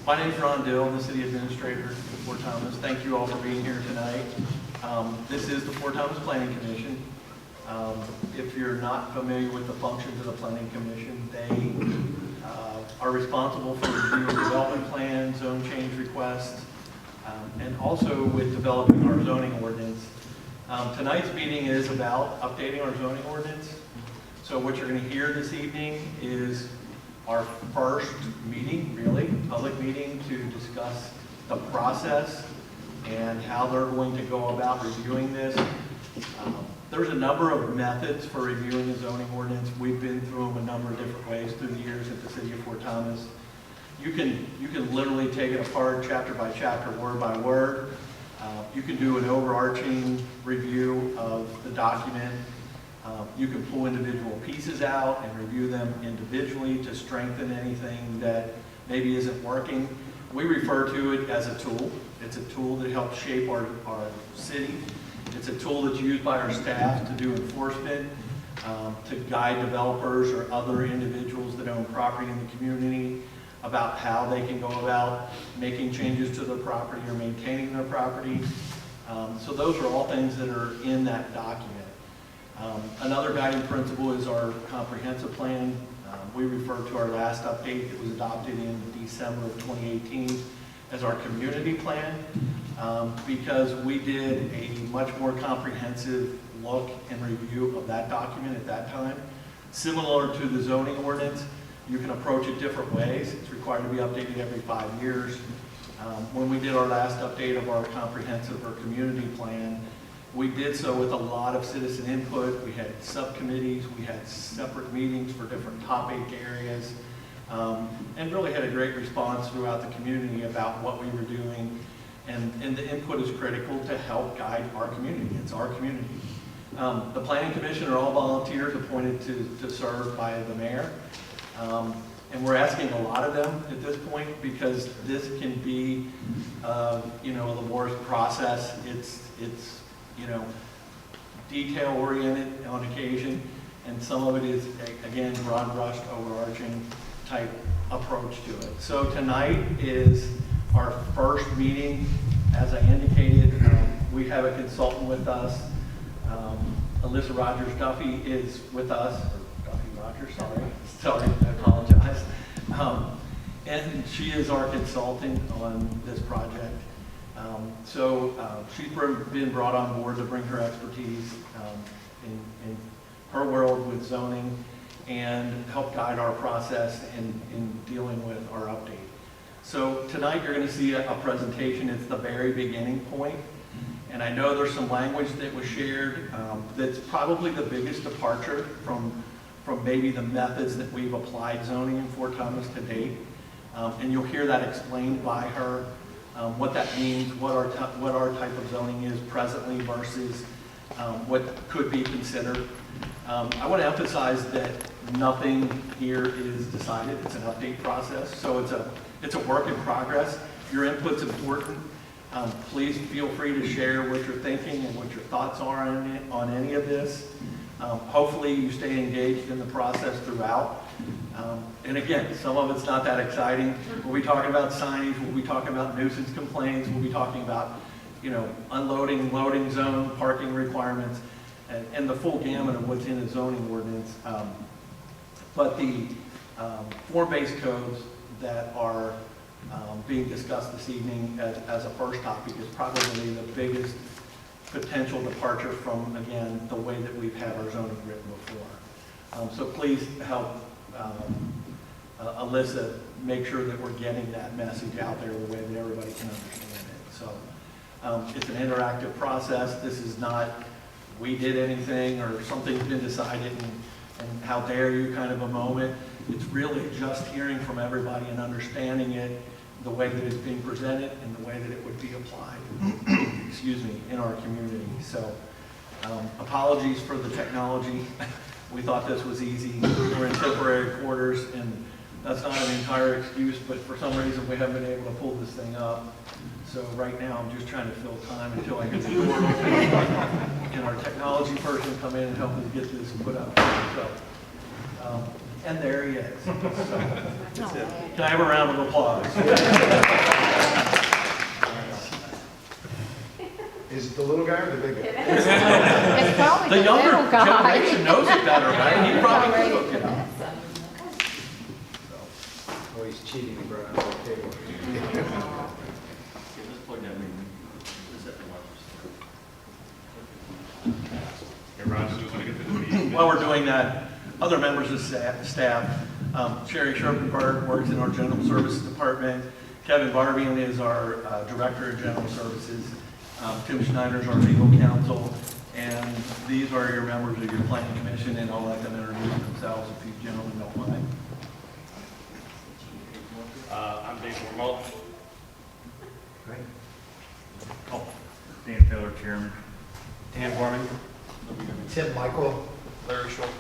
My name is Ron Dill, I'm the City Administrator of Fort Thomas. Thank you all for being here tonight. This is the Fort Thomas Planning Commission. If you're not familiar with the functions of the Planning Commission, they are responsible for reviewing development plans, zone change requests, and also with developing our zoning ordinance. Tonight's meeting is about updating our zoning ordinance. So what you're going to hear this evening is our first meeting, really, public meeting to discuss the process and how they're going to go about reviewing this. There's a number of methods for reviewing a zoning ordinance. We've been through them a number of different ways through the years at the City of Fort Thomas. You can literally take it apart chapter by chapter, word by word. You can do an overarching review of the document. You can pull individual pieces out and review them individually to strengthen anything that maybe isn't working. We refer to it as a tool. It's a tool that helps shape our city. It's a tool that's used by our staff to do enforcement, to guide developers or other individuals that own property in the community about how they can go about making changes to their property or maintaining their property. So those are all things that are in that document. Another guiding principle is our comprehensive plan. We refer to our last update that was adopted in December of 2018 as our community plan because we did a much more comprehensive look and review of that document at that time. Similar to the zoning ordinance, you can approach it different ways. It's required to be updated every 5 years. When we did our last update of our comprehensive or community plan, we did so with a lot of citizen input. We had subcommittees, we had separate meetings for different topic areas, and really had a great response throughout the community about what we were doing. And the input is critical to help guide our community. It's our community. The Planning Commission are all volunteers appointed to serve by the mayor. And we're asking a lot of them at this point because this can be, a laborious process. It's detail-oriented on occasion, and some of it is, again, broad-brushed, overarching type approach to it. So tonight is our first meeting. As I indicated, we have a consultant with us. Alyssa Rogers-Duffy is with us. Duffy Rogers, sorry, I apologize. And she is our consultant on this project. She's been brought on board to bring her expertise in her world with zoning and help guide our process in dealing with our update. So tonight you're going to see a presentation. It's the very beginning point. And I know there's some language that was shared that's probably the biggest departure from maybe the methods that we've applied zoning in Fort Thomas to date. And you'll hear that explained by her. What that means, what our type of zoning is presently versus what could be considered. I want to emphasize that nothing here is decided. It's an update process, so it's a work in progress. Your input's important. Please feel free to share what you're thinking and what your thoughts are on any of this. Hopefully you stay engaged in the process throughout. And again, some of it's not that exciting. We'll be talking about signage, we'll be talking about nuisance complaints, we'll be talking about, unloading, loading zone, parking requirements, and the full gamut of what's in the zoning ordinance. But the form-based codes that are being discussed this evening as a first topic is probably the biggest potential departure from, again, the way that we've had our zoning written before. So please help Alyssa make sure that we're getting that message out there the way that everybody can understand it. So it's an interactive process. This is not we did anything or something's been decided and how dare you kind of a moment. It's really just hearing from everybody and understanding it the way that it's being presented and the way that it would be applied, in our community. So apologies for the technology. We thought this was easy. We're in temporary quarters, and that's not an entire excuse, but for some reason we haven't been able to pull this thing up. So right now I'm just trying to fill time until I get the door open and our technology person come in and help us get this put up. So And there he is. So, that's it. Can I have a round of applause? Is it the little guy or the big guy? It's probably The the younger little guy. generation knows it better, right? He probably could look it up. Oh, he's cheating, he brought it on the table. While we're doing that, other members of staff, Sherry Sharpenberg works in our General Services Department. Kevin Barbian is our Director of General Services. Tim Schneider is our legal counsel. And these are your members of your Planning Commission, and I'll let them introduce themselves if you gentlemen don't mind. I'm Dave Wormel. Great. Oh, Dan Taylor, Chairman. Dan Borman. Tim Michael. Larry Schultz.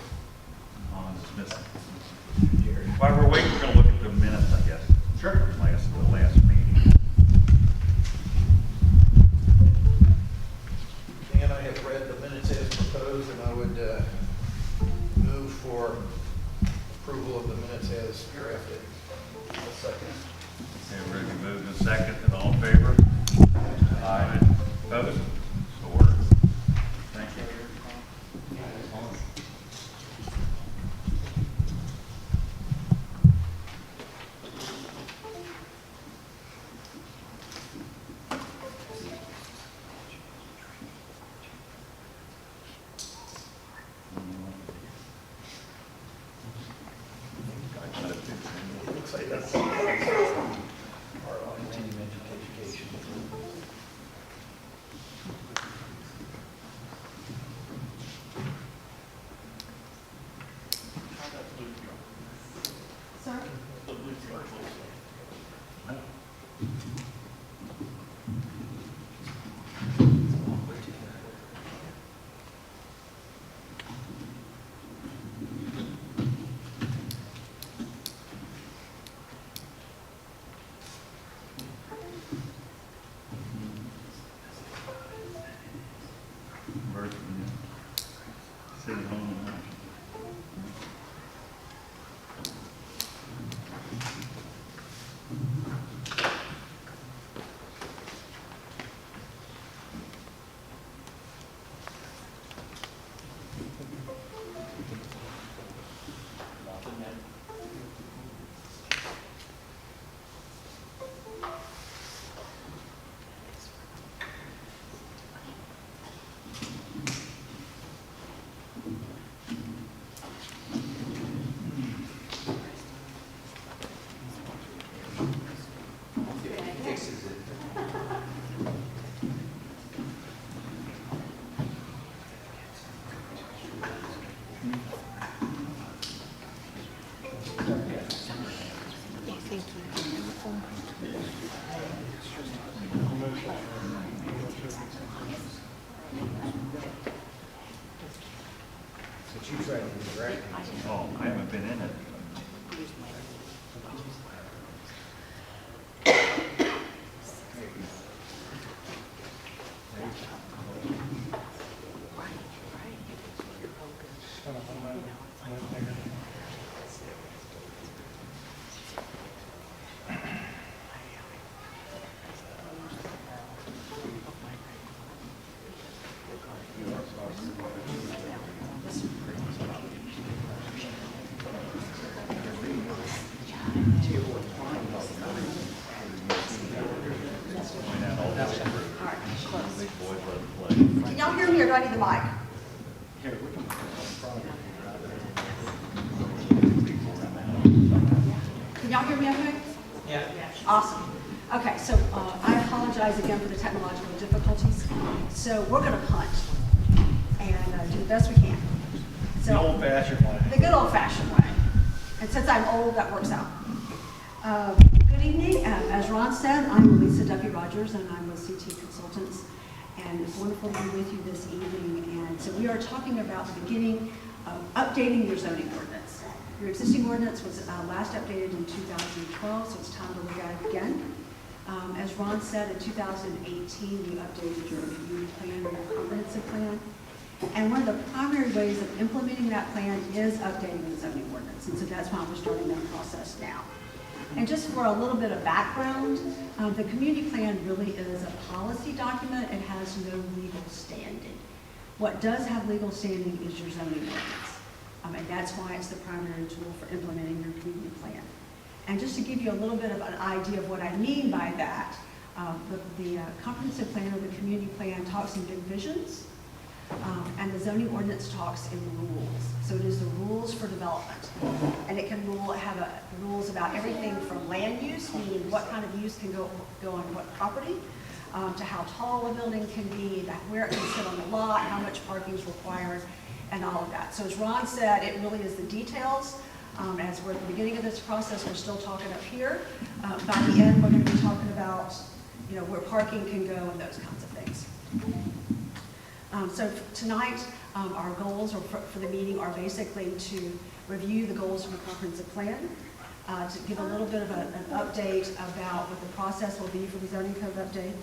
This is missing. While we're waiting, we're going to look at the minutes, I guess. Sure. The last meeting. Dan, I have read the minutes as proposed, and I would move for approval of the minutes as drafted. I'll second. Okay, we're ready to move in a second. And all in favor? Aye. Opposed? So ordered. Thank you. It looks like that's our continuing education. Sorry? City home. So you tried to do right. Oh, I haven't been in it. Can y'all hear me or do I need the mic? Can y'all hear me okay? Yeah. Awesome. Okay, so I apologize again for the technological difficulties. So we're going to punt and do the best we can. The So old-fashioned way. the good old-fashioned way. And since I'm old, that works out. Good evening. As Ron said, I'm Lisa Duffy Rogers, and I'm with CT Consultants. And it's wonderful to be with you this evening. And so we are talking about the beginning of updating your zoning ordinance. Your existing ordinance was last updated in 2012, so it's time to look at it again. As Ron said, in 2018, you updated your community plan, your comprehensive plan. And one of the primary ways of implementing that plan is updating the zoning ordinance. And so that's why we're starting that process now. And just for a little bit of background, the community plan really is a policy document. It has no legal standing. What does have legal standing is your zoning ordinance. And that's why it's the primary tool for implementing your community plan. And just to give you a little bit of an idea of what I mean by that, the comprehensive plan or the community plan talks in big visions, and the zoning ordinance talks in rules. So it is the rules for development. And it can have rules about everything from land use, meaning what kind of use can go on what property, to how tall a building can be, where it can sit on the lot, how much parking is required, and all of that. So as Ron said, it really is the details. As we're at the beginning of this process, we're still talking up here. By the end, we're going to be talking about, where parking can go and those kinds of things. So tonight, our goals for the meeting are basically to review the goals of the comprehensive plan, to give a little bit of an update about what the process will be for the zoning code update.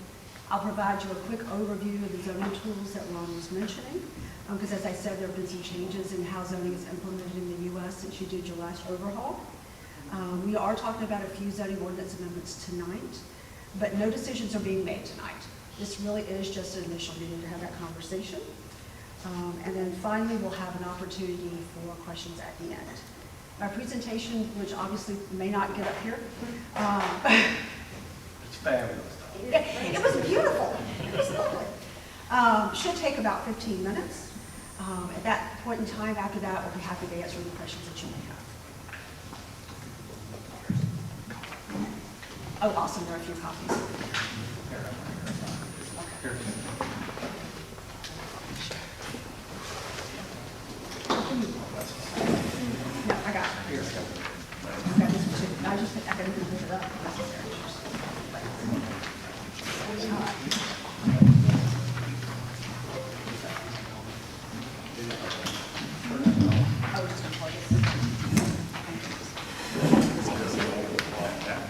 I'll provide you a quick overview of the zoning tools that Ron was mentioning, because as I said, there have been some changes in how zoning is implemented in the U.S. since you did your last overhaul. We are talking about a few zoning ordinance amendments tonight, but no decisions are being made tonight. This really is just an initial meeting to have that conversation. And then finally, we'll have an opportunity for questions at the end. Our presentation, which obviously may not get up here. It's fabulous. It was beautiful. It was lovely. Should take about 15 minutes. At that point in time, after that, we'll be happy to answer any questions that you may have. Oh, awesome. There are a few copies. Here. No, I got it. Here. I got this one too. I can even pick it up if necessary. Oh, just gonna plug it.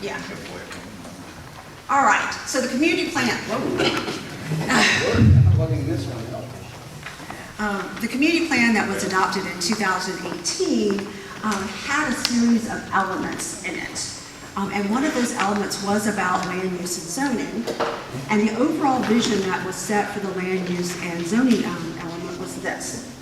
Yeah. All right, so the community plan. The community plan that was adopted in 2018 had a series of elements in it. And one of those elements was about land use and zoning. And the overall vision that was set for the land use and zoning element was this: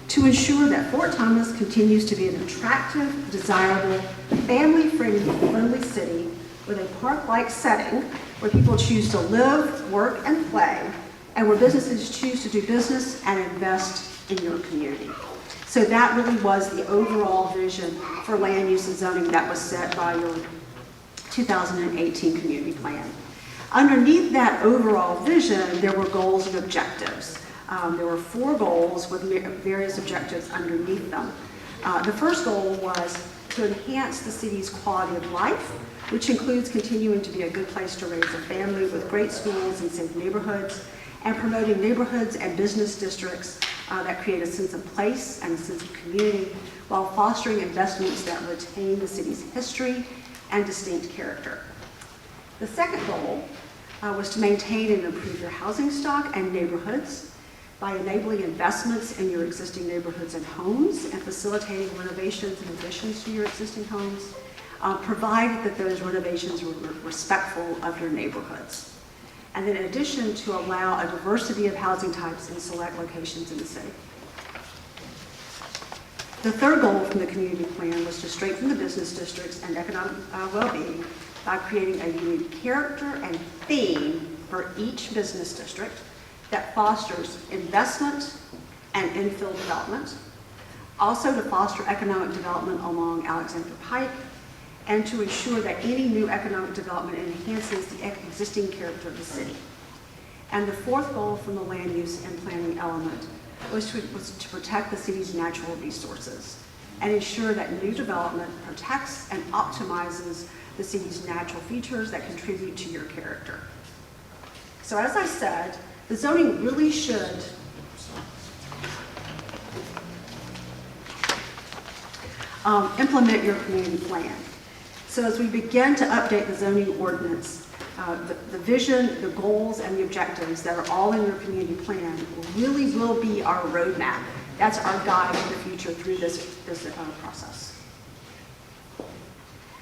to ensure that Fort Thomas continues to be an attractive, desirable, family-friendly city with a park-like setting where people choose to live, work, and play, and where businesses choose to do business and invest in your community. So that really was the overall vision for land use and zoning that was set by your 2018 community plan. Underneath that overall vision, there were goals and objectives. There were 4 goals with various objectives underneath them. The first goal was to enhance the city's quality of life, which includes continuing to be a good place to raise a family with great schools and safe neighborhoods, and promoting neighborhoods and business districts that create a sense of place and a sense of community, while fostering investments that retain the city's history and distinct character. The second goal was to maintain and improve your housing stock and neighborhoods by enabling investments in your existing neighborhoods and homes and facilitating renovations and additions to your existing homes, provided that those renovations were respectful of your neighborhoods. And then in addition, to allow a diversity of housing types in select locations in the city. The third goal from the community plan was to strengthen the business districts and economic well-being by creating a unique character and theme for each business district that fosters investment and infill development, also to foster economic development along Alexander Pike, and to ensure that any new economic development enhances the existing character of the city. And the fourth goal from the land use and planning element was to protect the city's natural resources and ensure that new development protects and optimizes the city's natural features that contribute to your character. So as I said, the zoning really should implement your community plan. So as we begin to update the zoning ordinance, The vision, the goals, and the objectives that are all in your community plan really will be our roadmap. That's our guide to the future through this process.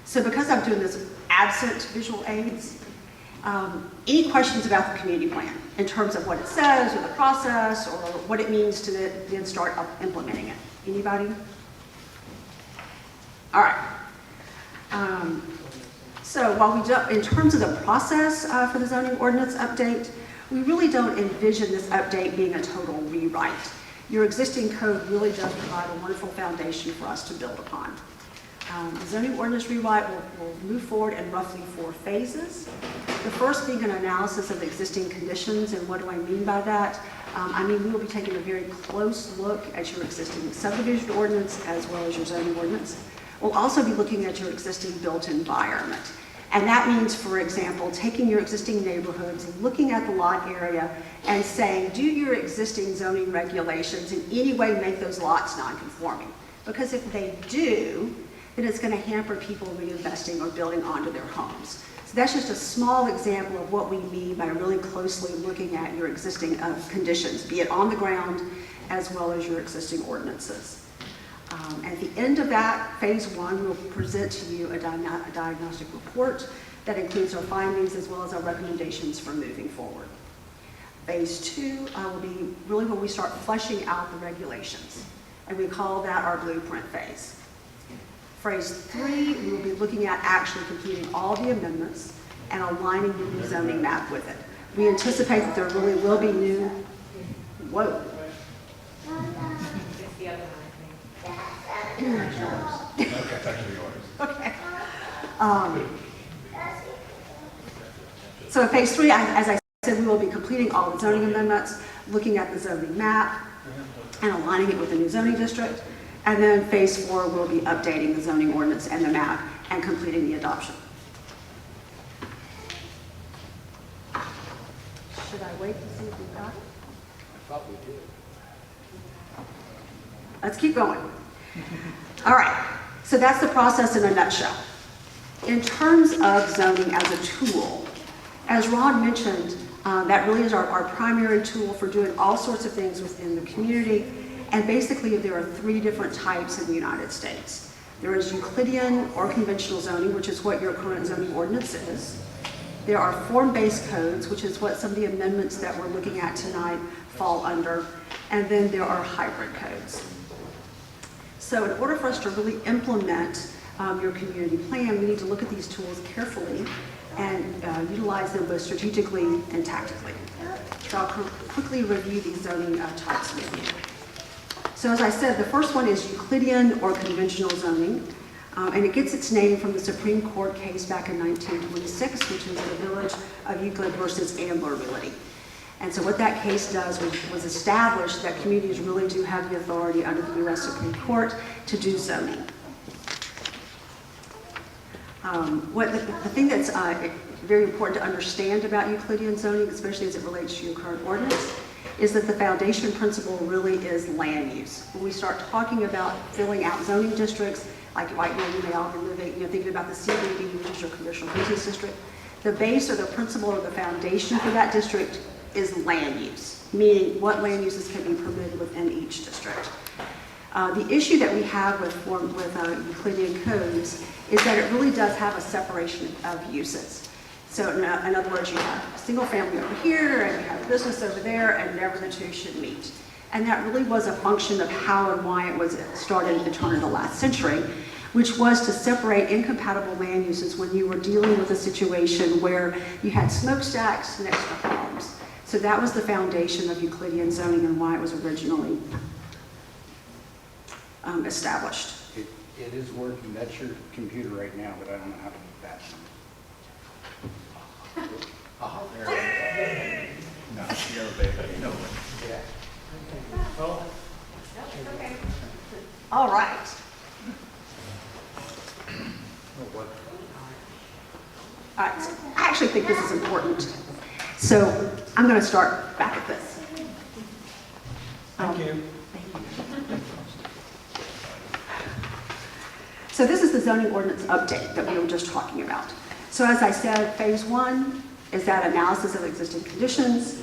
So because I'm doing this absent visual aids, any questions about the community plan in terms of what it says or the process or what it means to then start implementing it? Anybody? All right. So while we don't, in terms of the process for the zoning ordinance update, we really don't envision this update being a total rewrite. Your existing code really does provide a wonderful foundation for us to build upon. The zoning ordinance rewrite will move forward in roughly 4 phases. The first being an analysis of existing conditions, and what do I mean by that? I mean, we will be taking a very close look at your existing subdivision ordinance as well as your zoning ordinance. We'll also be looking at your existing built environment. And that means, for example, taking your existing neighborhoods and looking at the lot area and saying, do your existing zoning regulations in any way make those lots non-conforming? Because if they do, then it's going to hamper people reinvesting or building onto their homes. So that's just a small example of what we mean by really closely looking at your existing conditions, be it on the ground as well as your existing ordinances. At the end of that, phase 1, we'll present to you a diagnostic report that includes our findings as well as our recommendations for moving forward. Phase 2 will be really when we start fleshing out the regulations, and we call that our blueprint phase. Phase 3, we will be looking at actually completing all the amendments and aligning the new zoning map with it. We anticipate that there really will be new, whoa. It's the other one, Okay. So in phase 3, as I said, we will be completing all the zoning amendments, looking at the zoning map, and aligning it with the new zoning district. And then phase 4 will be updating the zoning ordinance and the map and completing the adoption. Should I wait to see if we've got it? I thought we did. Let's keep going. All right, so that's the process in a nutshell. In terms of zoning as a tool, as Ron mentioned, that really is our primary tool for doing all sorts of things within the community. And basically, there are 3 different types in the United States. There is Euclidean or conventional zoning, which is what your current zoning ordinance is. There are form-based codes, which is what some of the amendments that we're looking at tonight fall under. And then there are hybrid codes. So in order for us to really implement your community plan, we need to look at these tools carefully and utilize them both strategically and tactically. So I'll quickly review these zoning types with you. So as I said, the first one is Euclidean or conventional zoning, and it gets its name from the Supreme Court case back in 1926, which was the Village of Euclid versus Ambler Realty. And so what that case does was establish that communities really do have the authority under the U.S. Supreme Court to do zoning. The thing that's very important to understand about Euclidean zoning, especially as it relates to your current ordinance, is that the foundation principle really is land use. When we start talking about filling out zoning districts, like right now you may all be living, thinking about the CBD, which is your commercial business district, the base or the principle or the foundation for that district is land use, meaning what land uses can be permitted within each district. The issue that we have with Euclidean codes is that it really does have a separation of uses. So in other words, you have single family over here and you have business over there, and never the 2 should meet. And that really was a function of how and why it was started at the turn of the last century, which was to separate incompatible land uses when you were dealing with a situation where you had smokestacks next to homes. So that was the foundation of Euclidean zoning and why it was originally established. It is working. That's your computer right now, but I don't know how to do that. No, you're baby. No. Yeah. All right. All right, so I actually think this is important. So I'm going to start back at this. Thank you. So this is the zoning ordinance update that we were just talking about. So as I said, phase 1 is that analysis of existing conditions.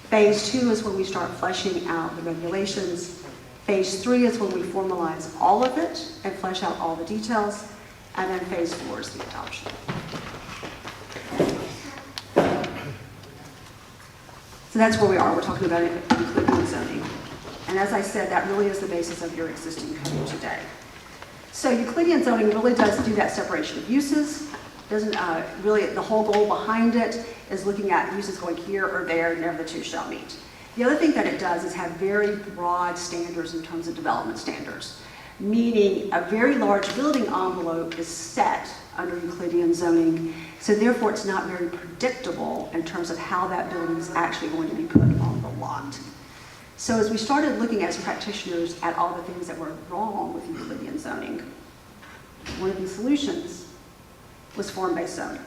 Phase 2 is when we start fleshing out the regulations. Phase 3 is when we formalize all of it and flesh out all the details. And then phase 4 is the adoption. So that's where we are. We're talking about Euclidean zoning. And as I said, that really is the basis of your existing code today. So Euclidean zoning really does do that separation of uses. Doesn't really, the whole goal behind it is looking at uses going here or there, never the two shall meet. The other thing that it does is have very broad standards in terms of development standards, meaning a very large building envelope is set under Euclidean zoning, so therefore it's not very predictable in terms of how that building is actually going to be put on the lot. So as we started looking as practitioners at all the things that were wrong with Euclidean zoning, one of the solutions was form-based zoning.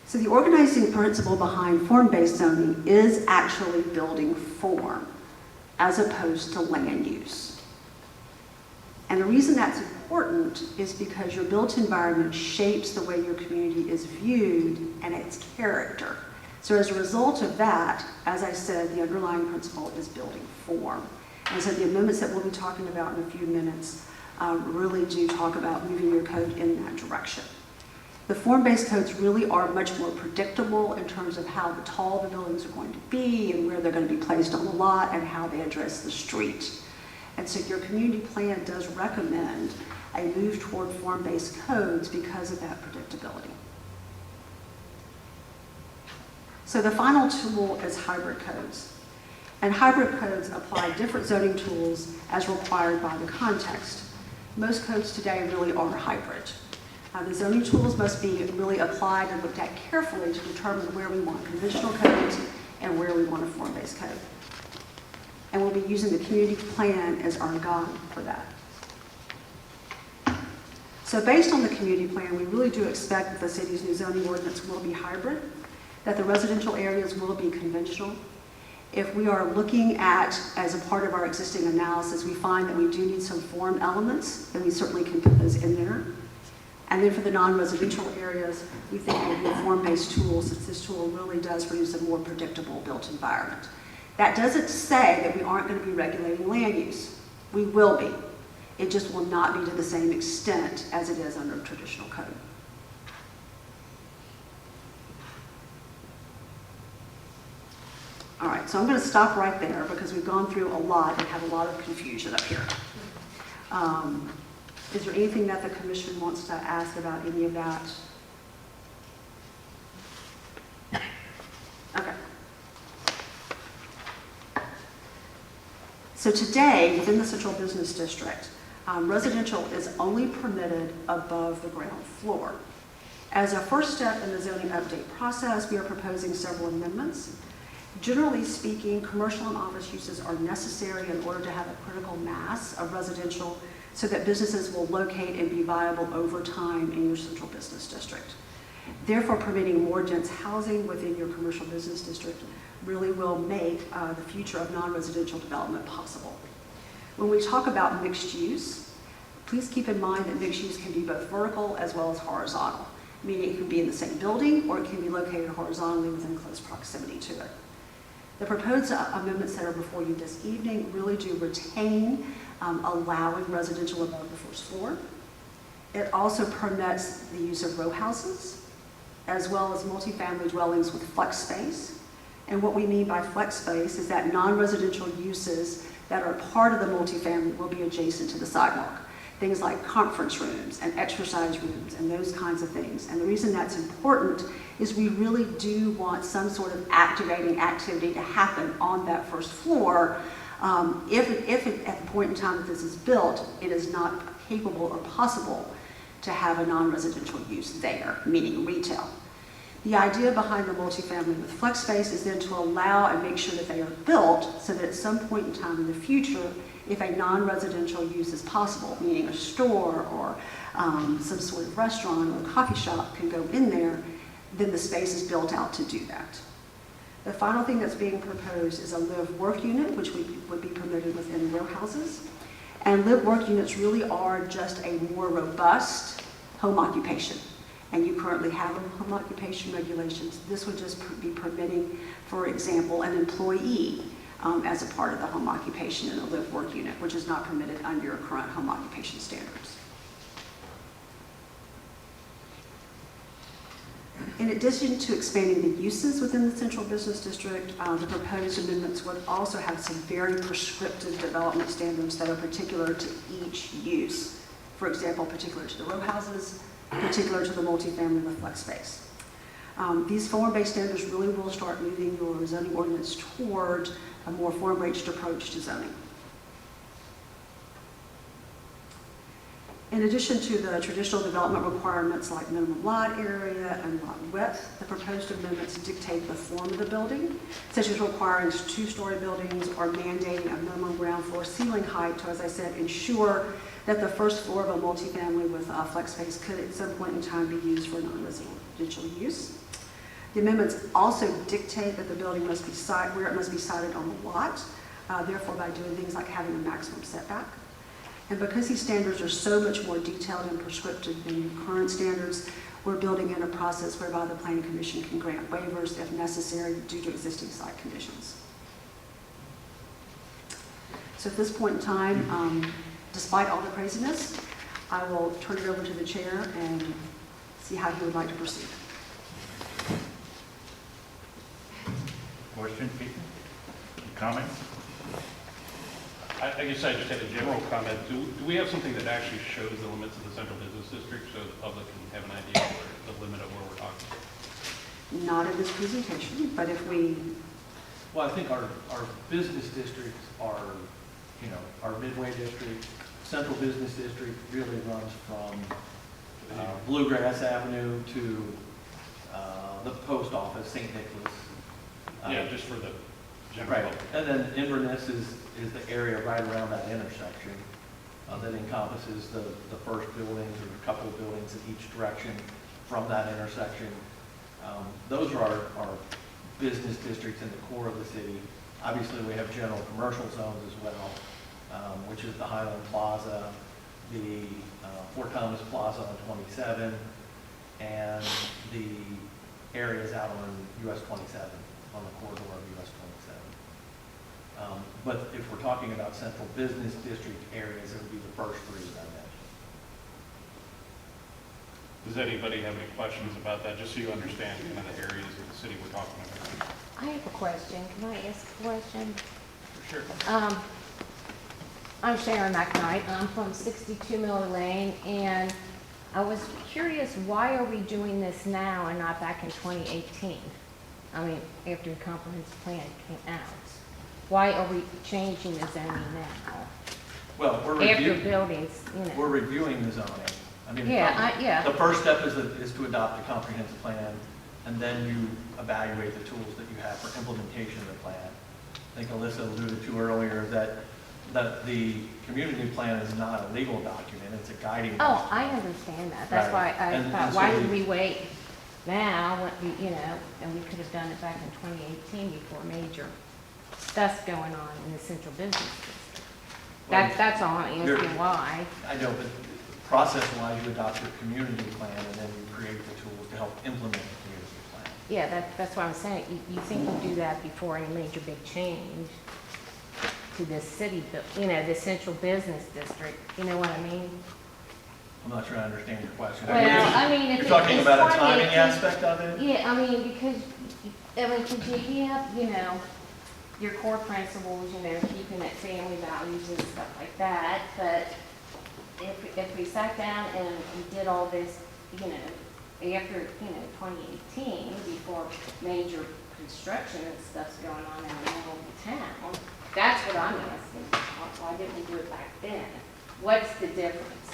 So the organizing principle behind form-based zoning is actually building form as opposed to land use. And the reason that's important is because your built environment shapes the way your community is viewed and its character. So as a result of that, as I said, the underlying principle is building form. And so the amendments that we'll be talking about in a few minutes really do talk about moving your code in that direction. The form-based codes really are much more predictable in terms of how tall the buildings are going to be and where they're going to be placed on the lot and how they address the street. And so your community plan does recommend a move toward form-based codes because of that predictability. So the final tool is hybrid codes. And hybrid codes apply different zoning tools as required by the context. Most codes today really are hybrid. The zoning tools must be really applied and looked at carefully to determine where we want conventional codes and where we want a form-based code. And we'll be using the community plan as our guide for that. So based on the community plan, we really do expect that the city's new zoning ordinance will be hybrid, that the residential areas will be conventional. If we are looking at, as a part of our existing analysis, we find that we do need some form elements, then we certainly can put those in there. And then for the non-residential areas, we think it will be a form-based tool, since this tool really does produce a more predictable built environment. That doesn't say that we aren't going to be regulating land use. We will be. It just will not be to the same extent as it is under traditional code. All right, so I'm going to stop right there because we've gone through a lot and have a lot of confusion up here. Is there anything that the commission wants to ask about any of that? Okay. So today, within the Central Business District, residential is only permitted above the ground floor. As a first step in the zoning update process, we are proposing several amendments. Generally speaking, commercial and office uses are necessary in order to have a critical mass of residential so that businesses will locate and be viable over time in your central business district. Therefore, permitting more dense housing within your commercial business district really will make the future of non-residential development possible. When we talk about mixed use, please keep in mind that mixed use can be both vertical as well as horizontal, meaning it can be in the same building or it can be located horizontally within close proximity to it. The proposed amendments that are before you this evening really do retain allowing residential above the first floor. It also permits the use of row houses, as well as multifamily dwellings with flex space. And what we mean by flex space is that non-residential uses that are part of the multifamily will be adjacent to the sidewalk. Things like conference rooms and exercise rooms and those kinds of things. And the reason that's important is we really do want some sort of activating activity to happen on that first floor. If at the point in time that this is built, it is not capable or possible to have a non-residential use there, meaning retail. The idea behind the multifamily with flex space is then to allow and make sure that they are built so that at some point in time in the future, if a non-residential use is possible, meaning a store or some sort of restaurant or coffee shop can go in there, then the space is built out to do that. The final thing that's being proposed is a live-work unit, which would be permitted within row houses, And live-work units really are just a more robust home occupation. And you currently have home occupation regulations. This would just be permitting, for example, an employee as a part of the home occupation in a live-work unit, which is not permitted under your current home occupation standards. In addition to expanding the uses within the Central Business District, the proposed amendments would also have some very prescriptive development standards that are particular to each use. For example, particular to the row houses, particular to the multifamily with flex space. These form-based standards really will start moving your zoning ordinance toward a more form-based approach to zoning. In addition to the traditional development requirements like minimum lot area and lot width, the proposed amendments dictate the form of the building, such as requiring two-story buildings or mandating a minimum ground floor ceiling height to, as I said, ensure that the first floor of a multifamily with flex space could at some point in time be used for non-residential use. The amendments also dictate that the building must be sited where it must be sited on the lot, therefore by doing things like having a maximum setback. And because these standards are so much more detailed and prescriptive than your current standards, we're building in a process whereby the Planning Commission can grant waivers if necessary due to existing site conditions. So at this point in time, despite all the craziness, I will turn it over to the chair and see how he would like to proceed. Question, people? Comments? I guess I just had a general comment. Do we have something that actually shows the limits of the central business district so the public can have an idea of the limit of where we're talking? Not in this presentation, but if we, Well, I think our business districts are, our Midway district, Central Business District really runs from Bluegrass Avenue to the post office, St. Nicholas. Yeah, just for the general Right, public. and then Inverness is the area right around that intersection that encompasses the first buildings or a couple of buildings in each direction from that intersection. Those are our business districts in the core of the city. Obviously, we have general commercial zones as well, which is the Highland Plaza, the Fort Thomas Plaza on 27, and the areas out on US 27, on the corridor of US 27. But if we're talking about central business district areas, it would be the first three that I mentioned. Does anybody have any questions about that, just so you understand kind of the areas of the city we're talking about? I have a question. Can I ask a question? For sure. I'm Sharon McKnight. I'm from 62 Miller Lane, and I was curious, why are we doing this now and not back in 2018? I mean, after the comprehensive plan came out. Why are we changing the zoning now? Well, After buildings, we're reviewing the zoning. I mean, Yeah, the first step is to adopt a comprehensive plan, and then you evaluate the tools that you have for implementation of the plan. I think Alyssa alluded to earlier that the community plan is not a legal document, it's a guiding Oh, document. I understand that. That's Right. why I And thought, so why we- did we wait now, when we, and we could have done it back in 2018 before major stuff going on in the central business district. Well, That's all I'm you're- asking, why. I know, but process-wise, you adopt your community plan, and then you create the tools to help implement the community plan. Yeah, that's what I'm saying. You think you do that before any major big change to this city, the central business district, you know what I mean? I'm not sure I understand your question. Well, I mean, if You're talking it's about a 2018 timing aspect of it? Yeah, I mean, because you have, your core principles, keeping it family values and stuff like that, but if we sat down and we did all this, after, 2018, before major construction and stuff's going on in the middle of the town, that's what I'm asking. Why didn't we do it back then? What's the difference?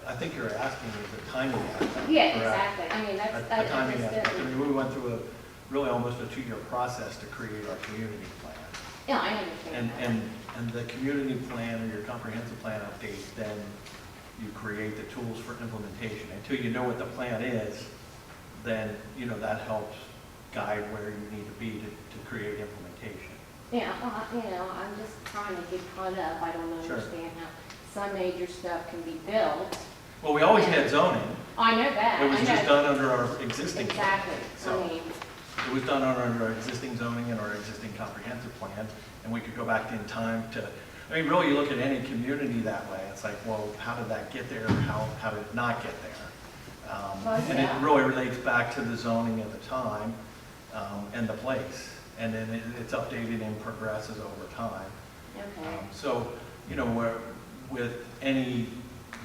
I think you're asking is the timing aspect. Yeah, correct? exactly. I mean, A timing aspect. I mean, we went through really almost a 2-year process to create our community plan. Yeah, I understand that. And the community plan or your comprehensive plan update, then you create the tools for implementation. Until you know what the plan is, then, that helps guide where you need to be to create implementation. Yeah, I'm just trying to get caught up. I don't Sure. understand how some major stuff can be built. Well, we always had zoning. I know that. It was I just know. done under our existing. Exactly. So- I mean, It was done under our existing zoning and our existing comprehensive plan, and we could go back in time to, I mean, really, you look at any community that way, it's like, well, how did that get there, or how did it not get there? Well, And yeah. it really relates back to the zoning at the time, and the place, and then it's updated and progresses over time. okay. So, with any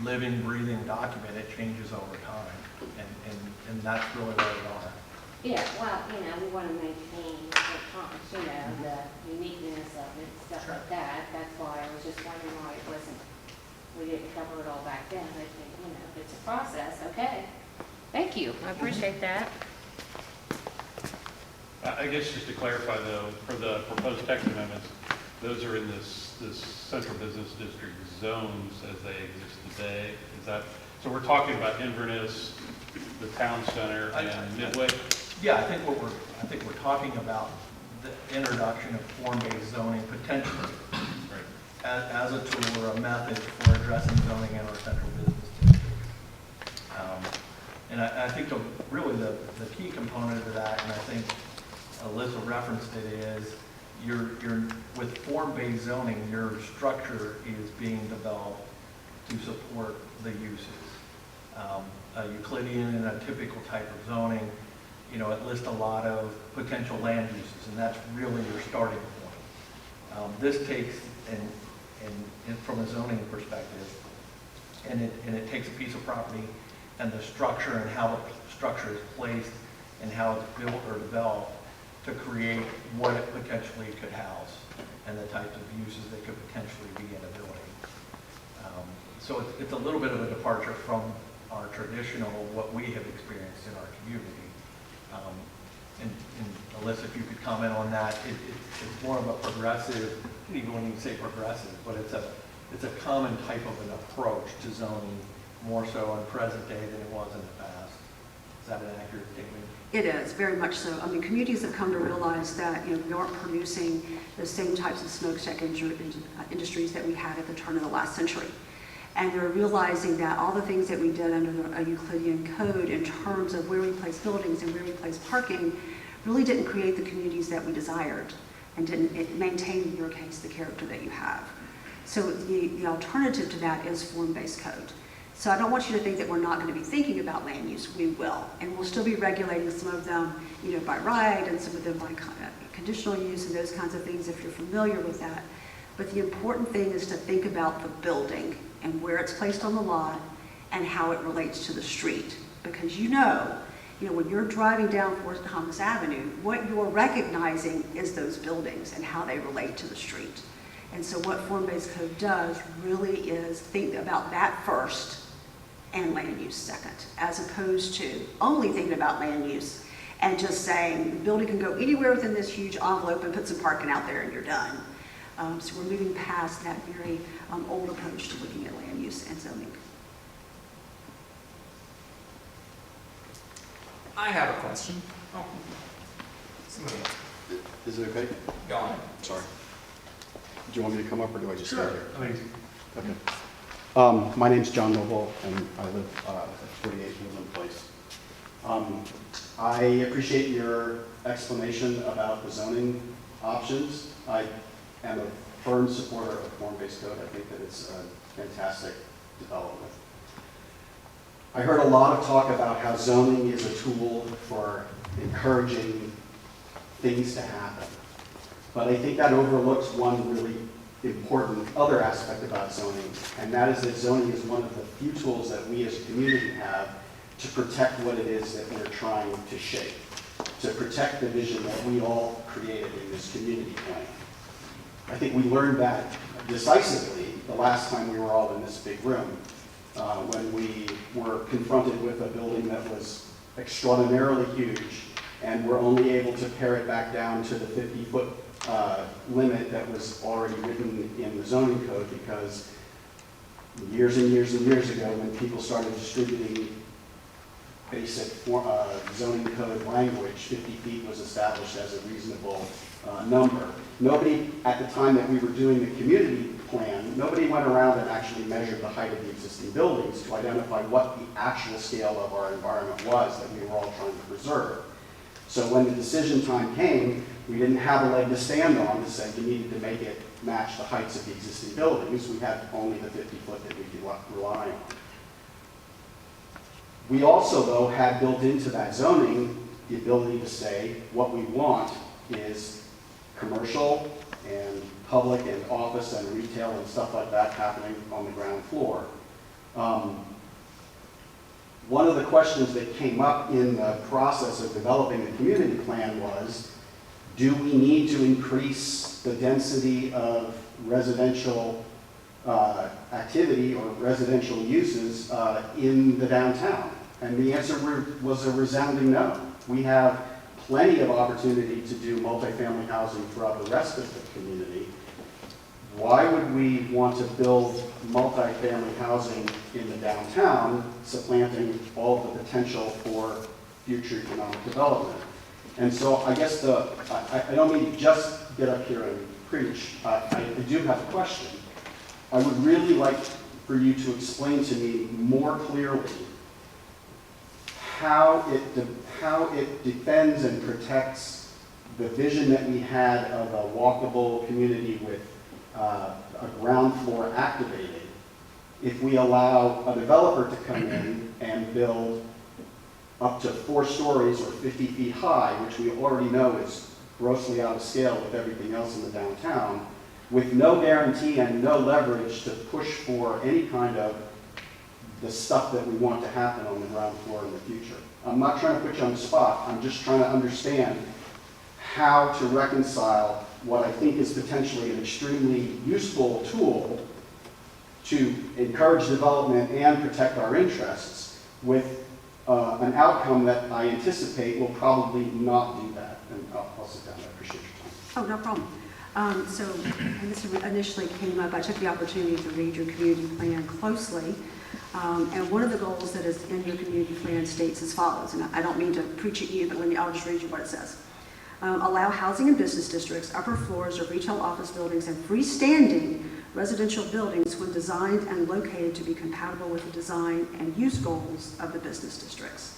living, breathing document, it changes over time, and that's really what it are. Yeah, well, we want to maintain the uniqueness of it, stuff like that. That's why I was just wondering why it wasn't, we didn't cover it all back then. I think, it's a process, okay. Thank you, I appreciate that. I guess just to clarify though, for the proposed text amendments, those are in this central business district zones as they exist today. Is that, so we're talking about Inverness, the town center, and Midway? Yeah, I think we're talking about the introduction of form-based zoning potentially Right. as a tool or a method for addressing zoning in our central business district. And I think really the key component of that, and I think Alyssa referenced it, is you're with form-based zoning, your structure is being developed to support the uses. A Euclidean and a typical type of zoning, it lists a lot of potential land uses, and that's really your starting point. This takes, and from a zoning perspective, and it takes a piece of property and the structure and how the structure is placed and how it's built or developed to create what it potentially could house and the types of uses that could potentially be in a building. So it's a little bit of a departure from our traditional, what we have experienced in our community. And Alyssa, if you could comment on that, it's more of a progressive, even when you say progressive, but it's a common type of an approach to zoning, more so in present day than it was in the past. Is that an accurate statement? It is, very much so. I mean, communities have come to realize that, we aren't producing the same types of smokestack industries that we had at the turn of the last century. And they're realizing that all the things that we did under a Euclidean code in terms of where we place buildings and where we place parking really didn't create the communities that we desired and didn't maintain, in your case, the character that you have. So the alternative to that is form-based code. So I don't want you to think that we're not going to be thinking about land use. We will. And we'll still be regulating some of them, by right and some of them by conditional use and those kinds of things if you're familiar with that. But the important thing is to think about the building and where it's placed on the lot and how it relates to the street. Because when you're driving down Fort Thomas Avenue, what you're recognizing is those buildings and how they relate to the street. And so what form-based code does really is think about that first and land use second, as opposed to only thinking about land use and just saying the building can go anywhere within this huge envelope and put some parking out there and you're done. So we're moving past that very old approach to looking at land use and zoning. I have a question. Oh. Somebody else. Is it okay? Go on. Sorry. Do you want me to come up or do I just stay Sure. here? Please. Okay. My name's John Noble and I live at 48 Woodland Place. I appreciate your explanation about the zoning options. I am a firm supporter of form-based code. I think that it's a fantastic development. I heard a lot of talk about how zoning is a tool for encouraging things to happen. But I think that overlooks one really important other aspect about zoning, and that is that zoning is one of the few tools that we as a community have to protect what it is that we're trying to shape, to protect the vision that we all created in this community plan. I think we learned that decisively the last time we were all in this big room, when we were confronted with a building that was extraordinarily huge, and we're only able to pare it back down to the 50-foot limit that was already written in the zoning code, because years and years and years ago, when people started distributing basic zoning code language, 50 feet was established as a reasonable number. Nobody, at the time that we were doing the community plan, nobody went around and actually measured the height of the existing buildings to identify what the actual scale of our environment was that we were all trying to preserve. So when the decision time came, we didn't have a leg to stand on to say you needed to make it match the heights of the existing buildings. We had only the 50-foot that we could rely on. We also, though, had built into that zoning the ability to say what we want is commercial and public and office and retail and stuff like that happening on the ground floor. One of the questions that came up in the process of developing the community plan was, do we need to increase the density of residential activity or residential uses in the downtown? And the answer was a resounding no. We have plenty of opportunity to do multifamily housing throughout the rest of the community. Why would we want to build multifamily housing in the downtown, supplanting all the potential for future economic development? And so I guess I don't mean to just get up here and preach. I do have a question. I would really like for you to explain to me more clearly how it defends and protects the vision that we had of a walkable community with a ground floor activated if we allow a developer to come in and build up to 4 stories or 50 feet high, which we already know is grossly out of scale with everything else in the downtown, with no guarantee and no leverage to push for any kind of the stuff that we want to happen on the ground floor in the future. I'm not trying to put you on the spot. I'm just trying to understand how to reconcile what I think is potentially an extremely useful tool to encourage development and protect our interests with an outcome that I anticipate will probably not do that. And I'll sit down. I appreciate your time. Oh, no problem. So when this initially came up, I took the opportunity to read your community plan closely. And one of the goals that is in your community plan states as follows, and I don't mean to preach at you, but I'll just read you what it says. Allow housing and business districts, upper floors of retail office buildings, and freestanding residential buildings when designed and located to be compatible with the design and use goals of the business districts.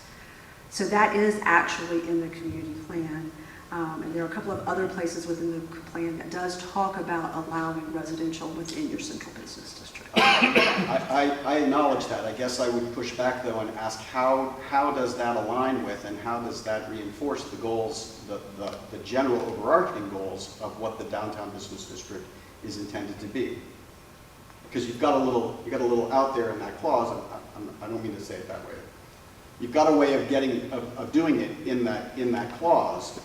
So that is actually in the community plan. And there are a couple of other places within the plan that does talk about allowing residential within your central business district. I acknowledge that. I guess I would push back, though, and ask how does that align with and how does that reinforce the goals, the general overarching goals of what the downtown business district is intended to be? Because you've got a little out there in that clause. I don't mean to say it that way. You've got a way of doing it in that clause,